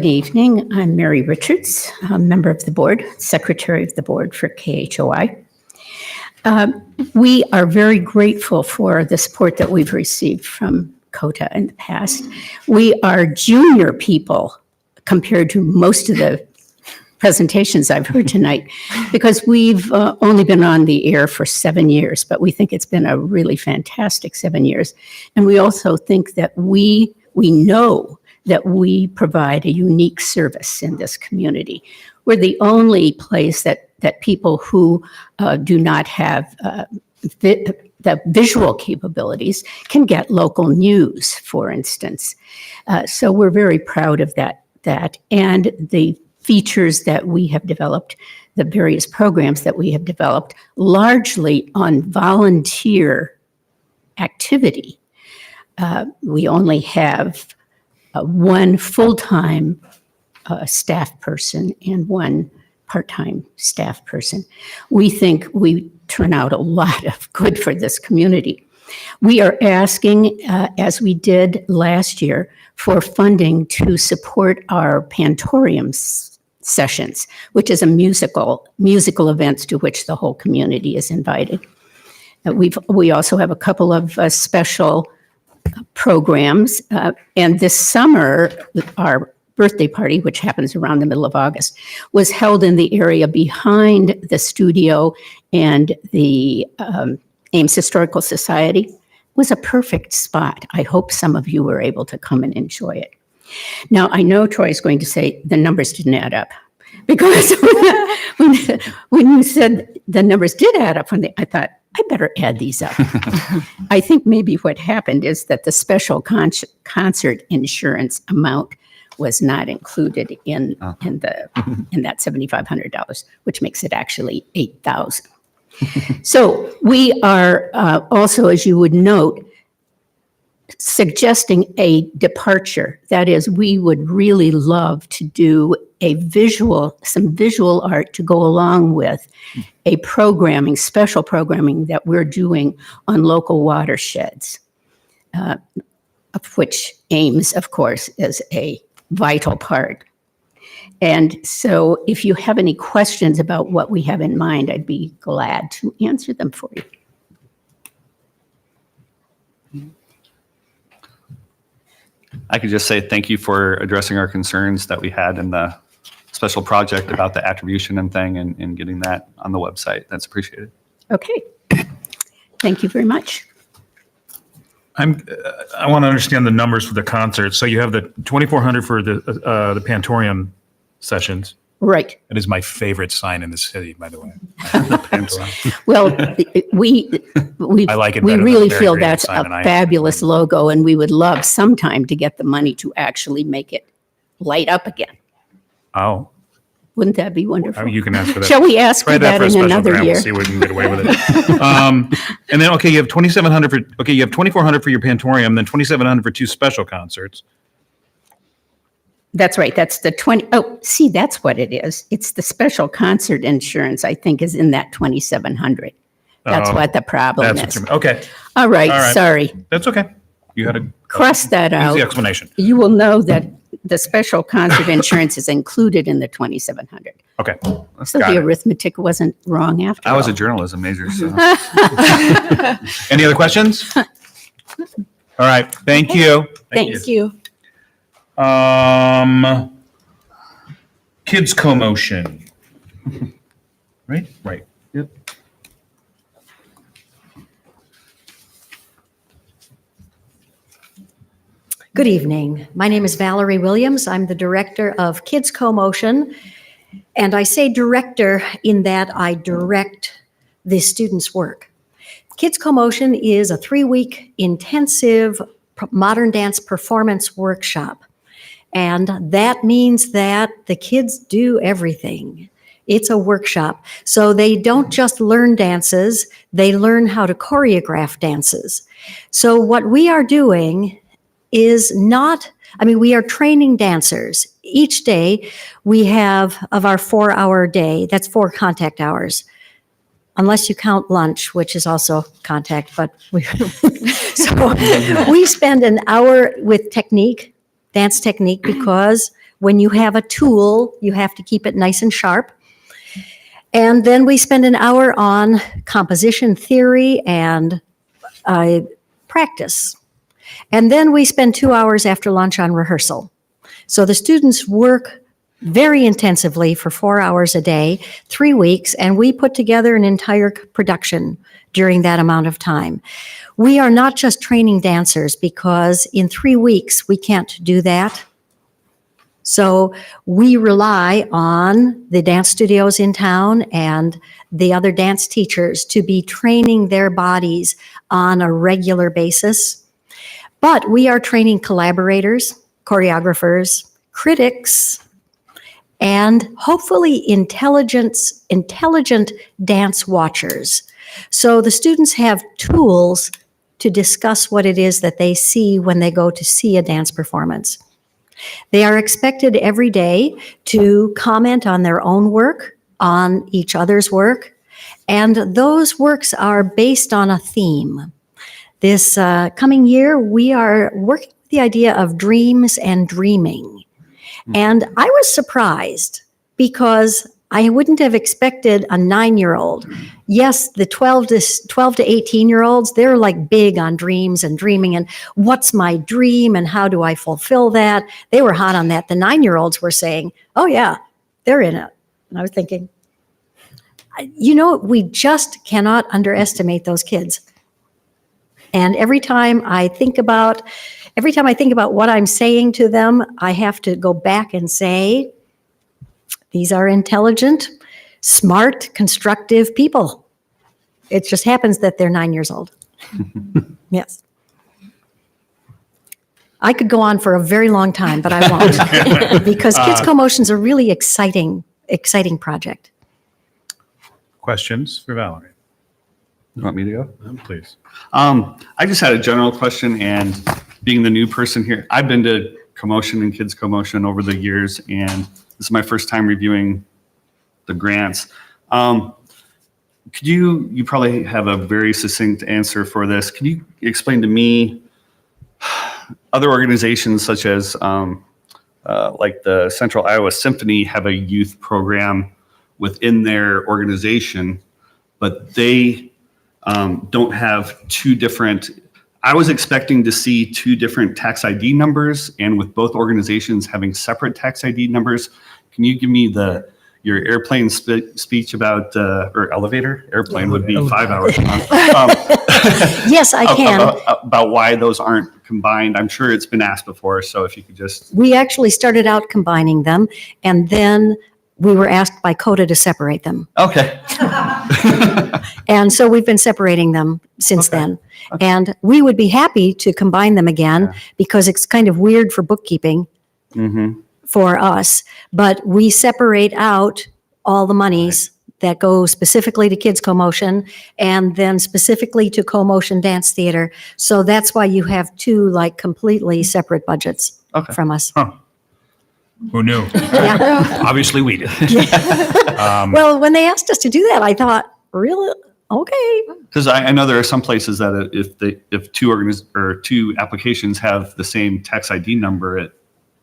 evening. I'm Mary Richards, a member of the board, secretary of the board for KHOI. We are very grateful for the support that we've received from COTA in the past. We are junior people compared to most of the presentations I've heard tonight, because we've only been on the air for 7 years, but we think it's been a really fantastic 7 years. And we also think that we know that we provide a unique service in this community. We're the only place that people who do not have the visual capabilities can get local news, for instance. So we're very proud of that. And the features that we have developed, the various programs that we have developed, largely on volunteer activity. We only have one full-time staff person and one part-time staff person. We think we turn out a lot of good for this community. We are asking, as we did last year, for funding to support our Pantorium sessions, which is a musical events to which the whole community is invited. We also have a couple of special programs, and this summer, our birthday party, which happens around the middle of August, was held in the area behind the studio and the Ames Historical Society. It was a perfect spot. I hope some of you were able to come and enjoy it. Now, I know Troy is going to say the numbers didn't add up, because when you said the numbers did add up, I thought, I better add these up. I think maybe what happened is that the special concert insurance amount was not included in that $7,500, which makes it actually $8,000. So we are also, as you would note, suggesting a departure. That is, we would really love to do some visual art to go along with a special programming that we're doing on local watersheds, of which Ames, of course, is a vital part. And so if you have any questions about what we have in mind, I'd be glad to answer them for you. I could just say thank you for addressing our concerns that we had in the special project about the attribution and thing, and getting that on the website. That's appreciated. Okay. Thank you very much. I want to understand the numbers for the concerts. So you have the 2,400 for the Pantorium sessions. Right. That is my favorite sign in the city, by the way. Well, we I like it we better than really the Very feel Creative that's sign, a and I- fabulous logo, and we would love sometime to get the money to actually make it light up again. Oh, Wouldn't that be wonderful? you can ask for that. Shall we ask Try for that for a in special another grant. year? We'll see if we can get away with it. And then, okay, you have 2,700 for, okay, you have 2,400 for your Pantorium, then 2,700 for two special concerts. That's right. That's the 20. Oh, see, that's what it is. It's the special concert insurance, I think, is in that 2,700. That's Oh, what the problem That's is. what okay. All right. Sorry. That's okay. You had a Cross that out. easy explanation. You will know that the special concert insurance is included in the 2,700. Okay. So Got the it. arithmetic wasn't wrong after I was all. a journalism major, so. Any other questions? All right. Thank you. Thank you. Kids Commotion. Right? Right. Yep. Good evening. My name is Valerie Williams. I'm the director of Kids Co-Motion. And I say director in that I direct the students' work. Kids Co-Motion is a 3-week intensive modern dance performance workshop. And that means that the kids do everything. It's a workshop. So they don't just learn dances, they learn how to choreograph dances. So what we are doing is not, we are training dancers. Each day we have, of our 4-hour day, that's 4 contact hours. unless you count lunch, which is also contact, but so we spend an hour with technique, dance technique, because when you have a tool, you have to keep it nice and sharp. And then we spend an hour on composition theory and practice. And then we spend 2 hours after lunch on rehearsal. So the students work very intensively for 4 hours a day, 3 weeks, and we put together an entire production during that amount of time. We are not just training dancers, because in 3 weeks we can't do that. So we rely on the dance studios in town and the other dance teachers to be training their bodies on a regular basis. But we are training collaborators, choreographers, critics, and hopefully intelligent dance watchers. So the students have tools to discuss what it is that they see when they go to see a dance performance. They are expected every day to comment on their own work, on each other's work, and those works are based on a theme. This coming year, we are working with the idea of dreams and dreaming. And I was surprised because I wouldn't have expected a 9-year-old. Yes, the 12 to 18-year-olds, they're like big on dreams and dreaming and what's my dream and how do I fulfill that? They were hot on that. The 9-year-olds were saying, oh yeah, they're in it. And I was thinking, we just cannot underestimate those kids. And every time I think about what I'm saying to them, I have to go back and say, these are intelligent, smart, constructive people. It just happens that they're 9 years old. Yes. I could go on for a very long time, but I won't. Because Kids Co-Motion's a really exciting project. Questions for Valerie? You want me to go? Please. I just had a general question, and being the new person here, I've been to Co-Motion and Kids Co-Motion over the years, and this is my first time reviewing the grants. Could you probably have a very succinct answer for this. Can you explain to me other organizations such as like the Central Iowa Symphony have a youth program within their organization, but they don't have two different, I was expecting to see two different tax ID numbers, and with both organizations having separate tax ID numbers, can you give me your airplane speech about, or elevator? Airplane would be 5 hours long. Yes, I can. About why those aren't combined. I'm sure it's been asked before, so if you could just. We actually started out combining them, and then we were asked by CODA to separate them. Okay. And so we've been separating them since then. And we would be happy to combine them again because it's kind of weird for bookkeeping for us. But we separate out all the monies that go specifically to Kids Co-Motion and then specifically to Co-Motion Dance Theater. So that's why you have two like completely separate budgets from us. Who knew? Yeah. Obviously we did. Well, when they asked us to do that, I thought, really? Okay. Because I know there are some places that if two applications have the same tax ID number, it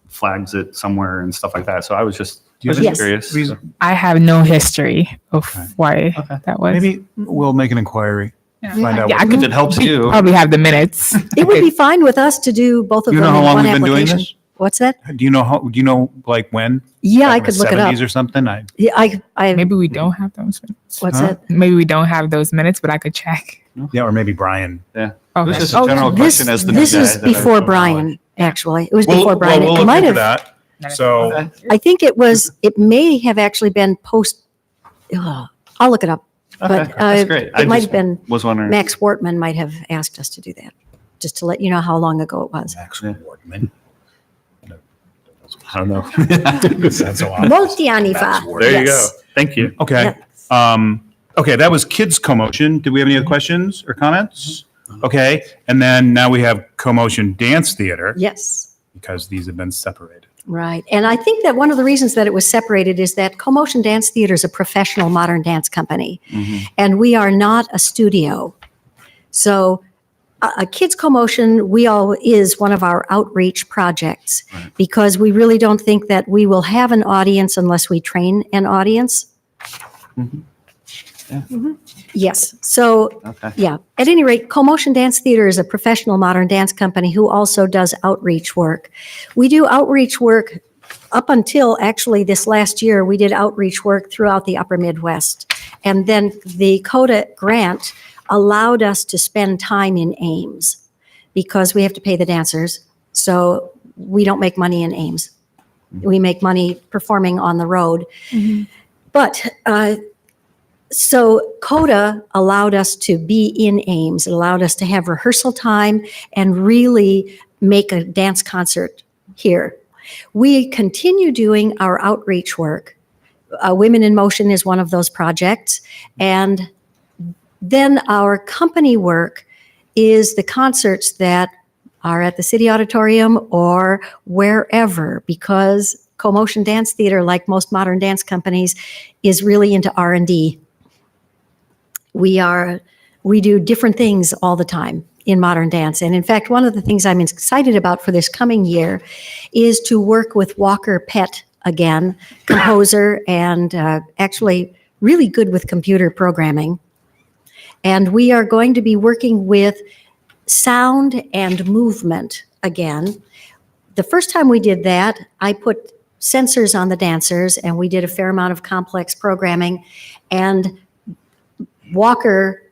flags it somewhere and stuff like that. So I was just curious. I have no history of why that was. Maybe we'll make an inquiry. Find out Yeah, if it helps you. Probably have the minutes. It would be fine with us to do both of Do you them know in how long one we've been doing application. this? What's that? Do you know like when? Yeah, Like I in could the look it up. 70s or something? Yeah, I Maybe we don't have those minutes. What's Huh? that? Maybe we don't have those minutes, but I could check. Yeah, or maybe Brian. Yeah. Okay. It was just a general question as the new This guy is that I before don't know. Brian, actually. It was We'll before Brian. It look might into have, that. So I think it may have actually been I'll look it up. But that's great. I it might just have been, was wondering. Max Wortman might have asked us to do that, just to let you know how long ago it was. Max Wortman. I don't know. That's so awesome. Molti anni fa. There you go. Thank you. Okay. Okay, that was Kids Co-Motion. Do we have any other questions or comments? Okay, and then now we have Co-Motion Dance Theater Yes. because these have been separated. Right. And I think that one of the reasons that it was separated is that CoMotion Dance Theater is a professional modern dance company, and we are not a studio. So a Kids CoMotion, is one of our outreach projects because we really don't think that we will have an audience unless we train an audience. Yes. So, yeah. At any rate, CoMotion Dance Theater is a professional modern dance company who also does outreach work. We do outreach work up until actually this last year. We did outreach work throughout the Upper Midwest. And then the CODA grant allowed us to spend time in Ames because we have to pay the dancers. So we don't make money in Ames. We make money performing on the road. But so CODA allowed us to be in Ames. It allowed us to have rehearsal time and really make a dance concert here. We continue doing our outreach work. Women in Motion is one of those projects. And then our company work is the concerts that are at the City Auditorium or wherever, because CoMotion Dance Theater, like most modern dance companies, is really into R&D. We do different things all the time in modern dance. And in fact, one of the things I'm excited about for this coming year is to work with Walker Pett again, composer and actually really good with computer programming. And we are going to be working with sound and movement again. The first time we did that, I put sensors on the dancers and we did a fair amount of complex programming. And Walker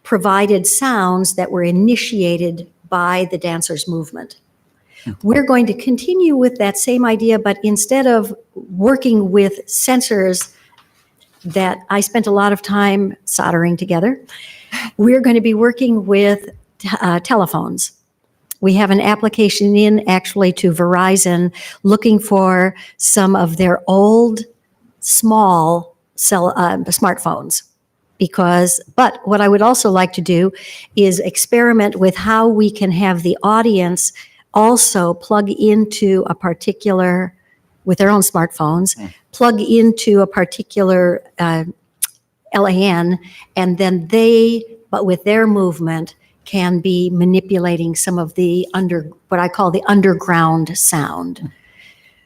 provided sounds that were initiated by the dancer's movement. We're going to continue with that same idea, but instead of working with sensors that I spent a lot of time soldering together, we're going to be working with telephones. We have an application in actually to Verizon looking for some of their old small smartphones. But what I would also like to do is experiment with how we can have the audience also plug into a particular, with their own smartphones, plug into a particular LAN, and then but with their movement, can be manipulating some of the what I call the underground sound.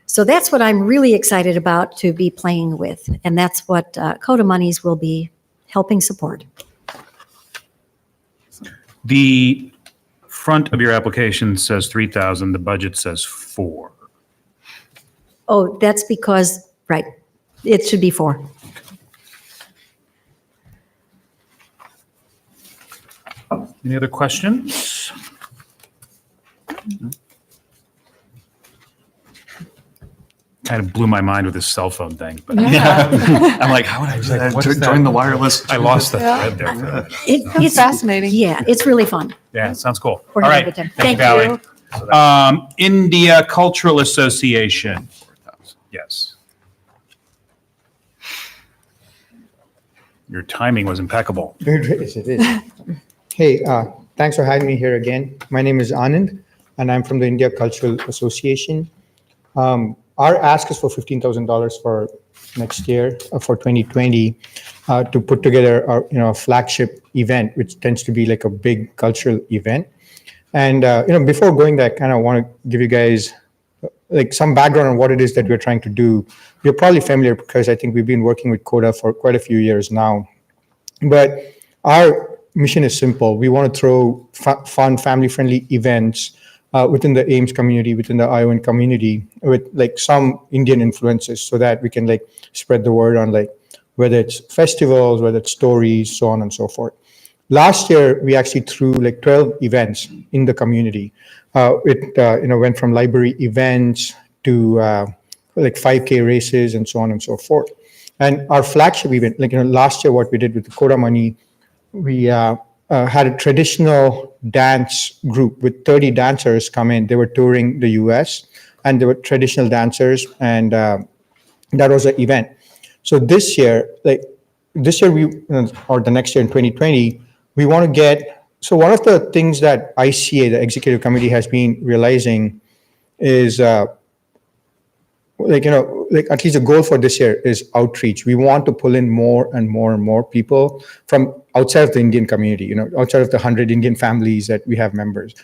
So that's what I'm really excited about to be playing with, and that's what CODA monies will be helping support. The front of your application says 3,000, the budget says 4. Oh, that's because, right, it should be 4. Any other questions? Kind of blew my mind with this cell phone thing, but I'm like, how would I do that? Join the wireless. I lost the thread there. For a minute. It's fascinating. Yeah, it's really fun. Yeah, sounds cool. We're All gonna right. have a time. Thank you, Thank Valerie. India Cultural Association. Yes. Your timing was impeccable. Yes, it is. Hey, thanks for having me here again. My name is Anand, and I'm from the India Cultural Association. Our ask is for $15,000 for next year, for 2020, to put together a flagship event, which tends to be like a big cultural event. And before going there, I kind of want to give you guys like some background on what it is that we're trying to do. You're probably familiar because I think we've been working with CODA for quite a few years now. But our mission is simple. We want to throw fun, family-friendly events within the Ames community, within the Iowan community, with like some Indian influences, so that we can like spread the word on like whether it's festivals, whether it's stories, so on and so forth. Last year, we actually threw like 12 events in the community. It went from library events to like 5K races and so on and so forth. And our flagship event, like last year, what we did with the CODA money, we had a traditional dance group with 30 dancers come in. They were touring the US, and they were traditional dancers, and that was an event. So this year or the next year in 2020, we want to get, so one of the things that ICA, the executive committee, has been realizing is like, like at least the goal for this year is outreach. We want to pull in more and more and more people from outside of the Indian community, outside of the 100 Indian families that we have members.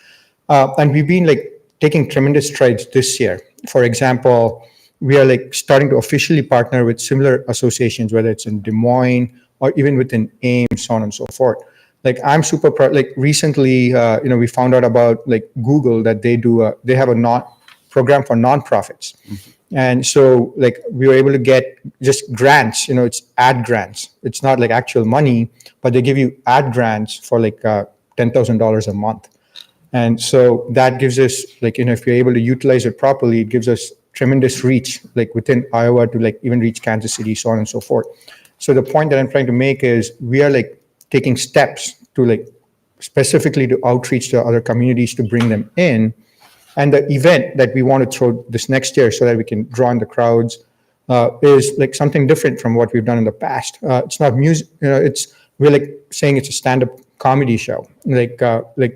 And we've been like taking tremendous strides this year. For example, we are like starting to officially partner with similar associations, whether it's in Des Moines or even within Ames, so on and so forth. Like I'm super proud, like recently, we found out about like Google that they have a program for nonprofits. And so like we were able to get just grants, it's ad grants. It's not like actual money, but they give you ad grants for like $10,000 a month. And so that gives us like, if you're able to utilize it properly, it gives us tremendous reach, like within Iowa to like even reach Kansas City, so on and so forth. So the point that I'm trying to make is we are like taking steps to like specifically to outreach to other communities to bring them in. And the event that we want to throw this next year so that we can draw in the crowds is like something different from what we've done in the past. It's not music, we're like saying it's a stand-up comedy show. Like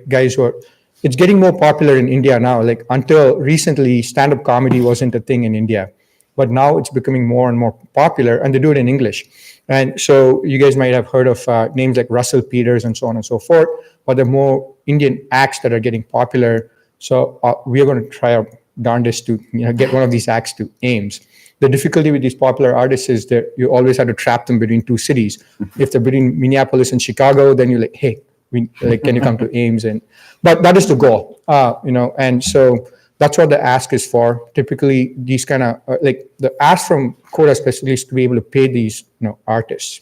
guys who are, it's getting more popular in India now. Like until recently, stand-up comedy wasn't a thing in India, but now it's becoming more and more popular, and they do it in English. And so you guys might have heard of names like Russell Peters and so on and so forth, but the more Indian acts that are getting popular. So we are going to try our darndest to get one of these acts to Ames. The difficulty with these popular artists is that you always have to trap them between two cities. If they're between Minneapolis and Chicago, then you're like, hey, can you come to Ames? But that is the goal, and so that's what the ask is for. Typically, these kind of like the ask from Coda especially is to be able to pay these artists,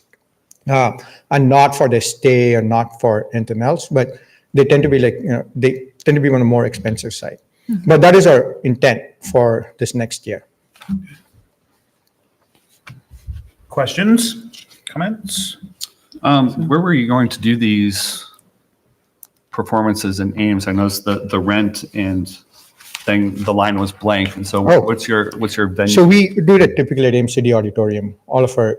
and not for their stay or not for anything else, but they tend to be like they tend to be on the more expensive side. But that is our intent for this next year. Questions, comments? Where were you going to do these performances in Ames? I noticed the rent and thing, the line was blank. And so what's your venue? So we do that typically at Ames City Auditorium, all of our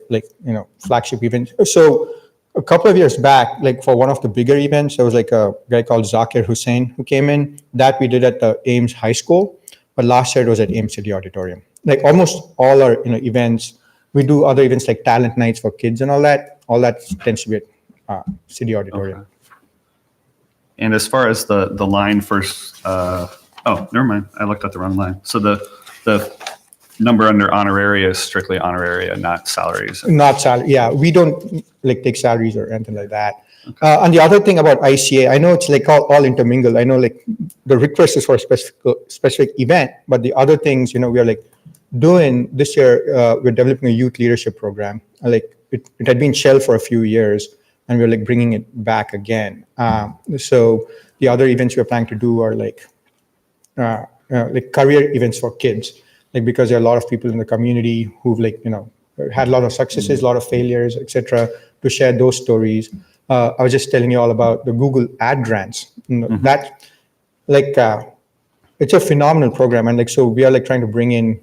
flagship events. So a couple of years back, like for one of the bigger events, there was like a guy called Zakir Hussain who came in. That we did at the Ames High School, but last year it was at Ames City Auditorium. Like almost all our events, we do other events like talent nights for kids and all that. All that tends to be at City Auditorium. Okay. And as far as the line for, never mind. I looked at the wrong line. So the number under honoraria is strictly honoraria, not salaries. Not salary. Yeah, we don't like take salaries or anything like that. Okay. And the other thing about ICA, I know it's like all intermingled. I know like the request is for a specific event, but the other things, we are like doing this year, we're developing a youth leadership program. Like it had been shelved for a few years, and we're like bringing it back again. So the other events we're planning to do are like career events for kids, like because there are a lot of people in the community who've had a lot of successes, a lot of failures, etc., to share those stories. I was just telling you all about the Google ad grants. That it's a phenomenal program, and so we are trying to bring in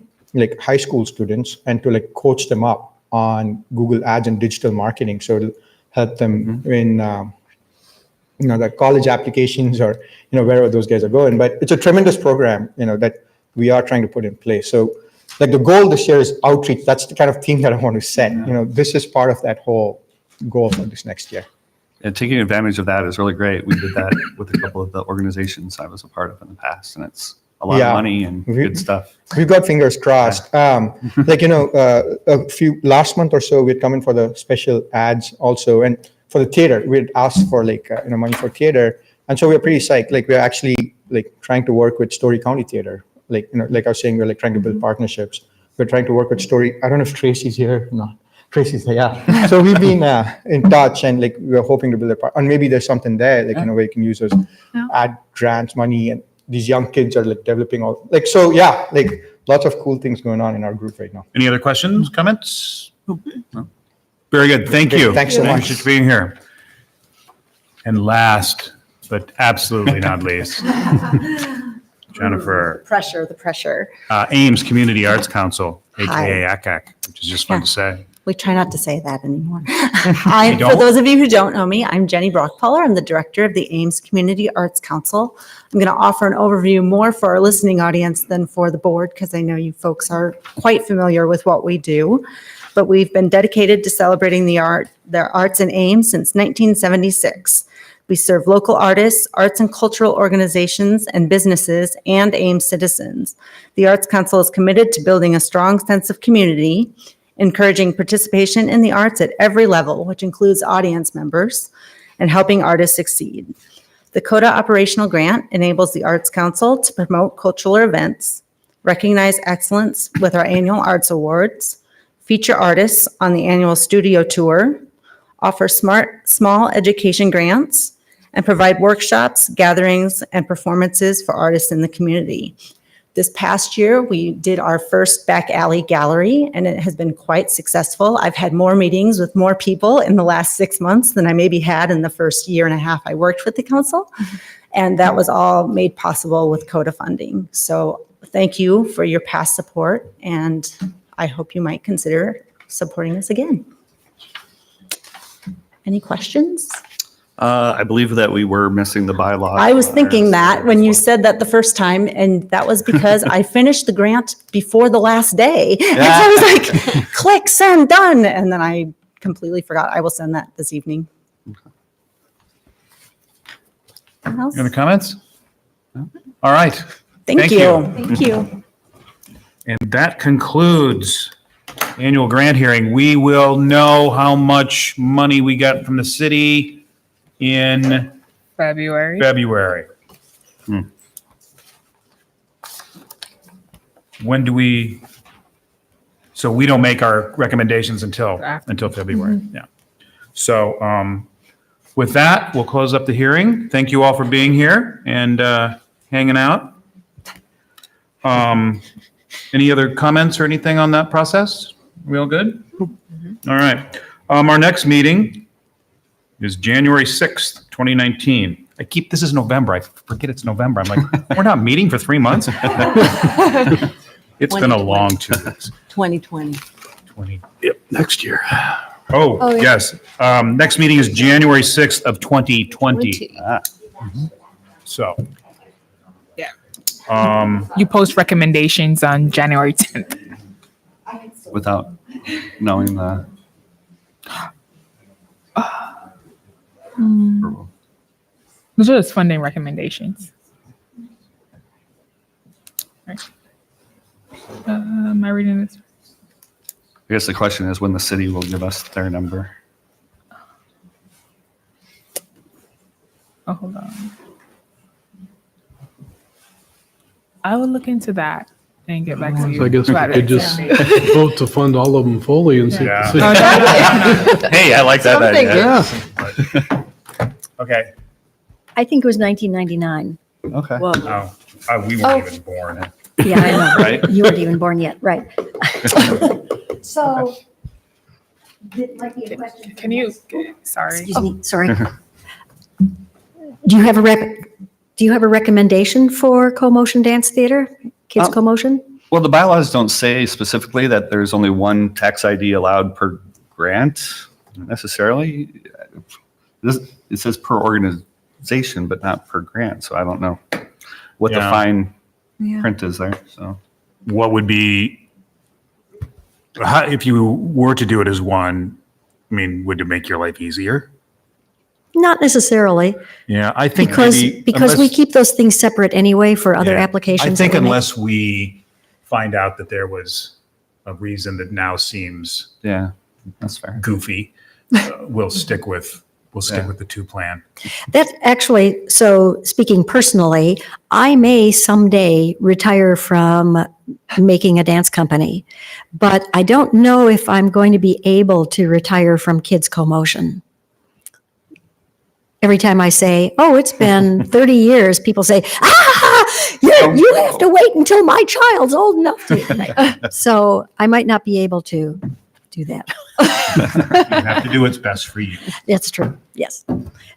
high school students and to coach them up on Google Ads and digital marketing, so it'll help them in the college applications or wherever those guys are going. But it's a tremendous program that we are trying to put in place. So the goal this year is outreach. That's the kind of theme that I want to set. This is part of that whole goal for this next year. And taking advantage of that is really great. We did that with a couple of the organizations I was a part of in the past, and it's a lot of money and good stuff. We've got fingers crossed. A few last month or so, we'd come in for the special ads also, and for the theater, we'd asked for money for theater, and so we're pretty psyched. We're actually trying to work with Story County Theater. Like I was saying, we're trying to build partnerships. We're trying to work with Story. I don't know if Tracy's here or not. Tracy's here, yeah. So we've been in touch, and we're hoping to build a part. And maybe there's something there, where you can use those ad grants money, and these young kids are developing all lots of cool things going on in our group right now. Any other questions, comments? No. Very good. Thank you. Thanks so much. Appreciate you being here. And last, but absolutely not least, Jennifer. The pressure. Ames Community Arts Council, AKA ACAC, which is just fun to say. We try not to say that anymore. You For don't? those of you who don't know me, I'm Jenny Brockpaller. I'm the director of the Ames Community Arts Council. I'm going to offer an overview more for our listening audience than for the board because I know you folks are quite familiar with what we do. But we've been dedicated to celebrating the arts in Ames since 1976. We serve local artists, arts and cultural organizations, and businesses, and Ames citizens. The Arts Council is committed to building a strong sense of community, encouraging participation in the arts at every level, which includes audience members, and helping artists succeed. The CODA Operational Grant enables the Arts Council to promote cultural events, recognize excellence with our annual arts awards, feature artists on the annual studio tour, offer small education grants, and provide workshops, gatherings, and performances for artists in the community. This past year, we did our first back alley gallery, and it has been quite successful. I've had more meetings with more people in the last 6 months than I maybe had in the first year and a half I worked with the council. And that was all made possible with CODA funding. So thank you for your past support, and I hope you might consider supporting us again. Any questions? I believe that we were missing the bylaws. I was thinking that when you said that the first time, and that was because I finished the grant before the last day. And so I was like, click, send, done. And then I completely forgot. I will send that this evening. Anything else? Any comments? All right. Thank you. Thank you. And that concludes annual grant hearing. We will know how much money we got from the city in February. February. When do we, so we don't make our recommendations until February, yeah. So with that, we'll close up the hearing. Thank you all for being here and hanging out. Any other comments or anything on that process? We all good? All right. Our next meeting is January 6th, 2019. This is November. I forget it's November. I'm like, we're not meeting for 3 months. It's been a long 2 weeks. 2020. Yep, next year. Oh, yeah. yes. Next meeting is January 6th of 2020. So. Yeah. You post recommendations on January 10th. Without knowing the. Those are just funding recommendations. Right. Am I reading this? I guess the question is when the city will give us their number. Oh, hold on. I will look into that and get back to you. So I guess we about could it. just vote to fund all of them fully and see. Yeah. Hey, I like that idea. Yeah. Okay. I think it was 1999. Okay. Well, We weren't even born. yeah, I know. Right. You weren't even born yet, right. So, there might be a question. Can you, sorry. Excuse me, sorry. Do you have a recommendation for co-motion dance theater, kids co-motion? Well, the bylaws don't say specifically that there's only one tax ID allowed per grant necessarily. It says per organization, but not per grant. So I don't know what the Yeah. fine print is there. So What would be, if you were to do it as one, I mean, would it make your life easier? Not necessarily, Yeah, I think because maybe we unless- keep those things separate anyway for other Yeah. applications. I think that we make. unless we find out that there was a reason that now seems yeah, that's fair. goofy, we'll stick with the 2 plan. That's actually, so speaking personally, I may someday retire from making a dance company, but I don't know if I'm going to be able to retire from kids co-motion. Every time I say, oh, it's been 30 years, people say, you have to wait until my child's old enough to. So I might not be able to do that. You have to do what's best for you. That's true. Yes.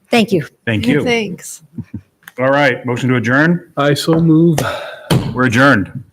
Thank you. Thank you. Thanks. All right, motion to adjourn? I so move. We're adjourned.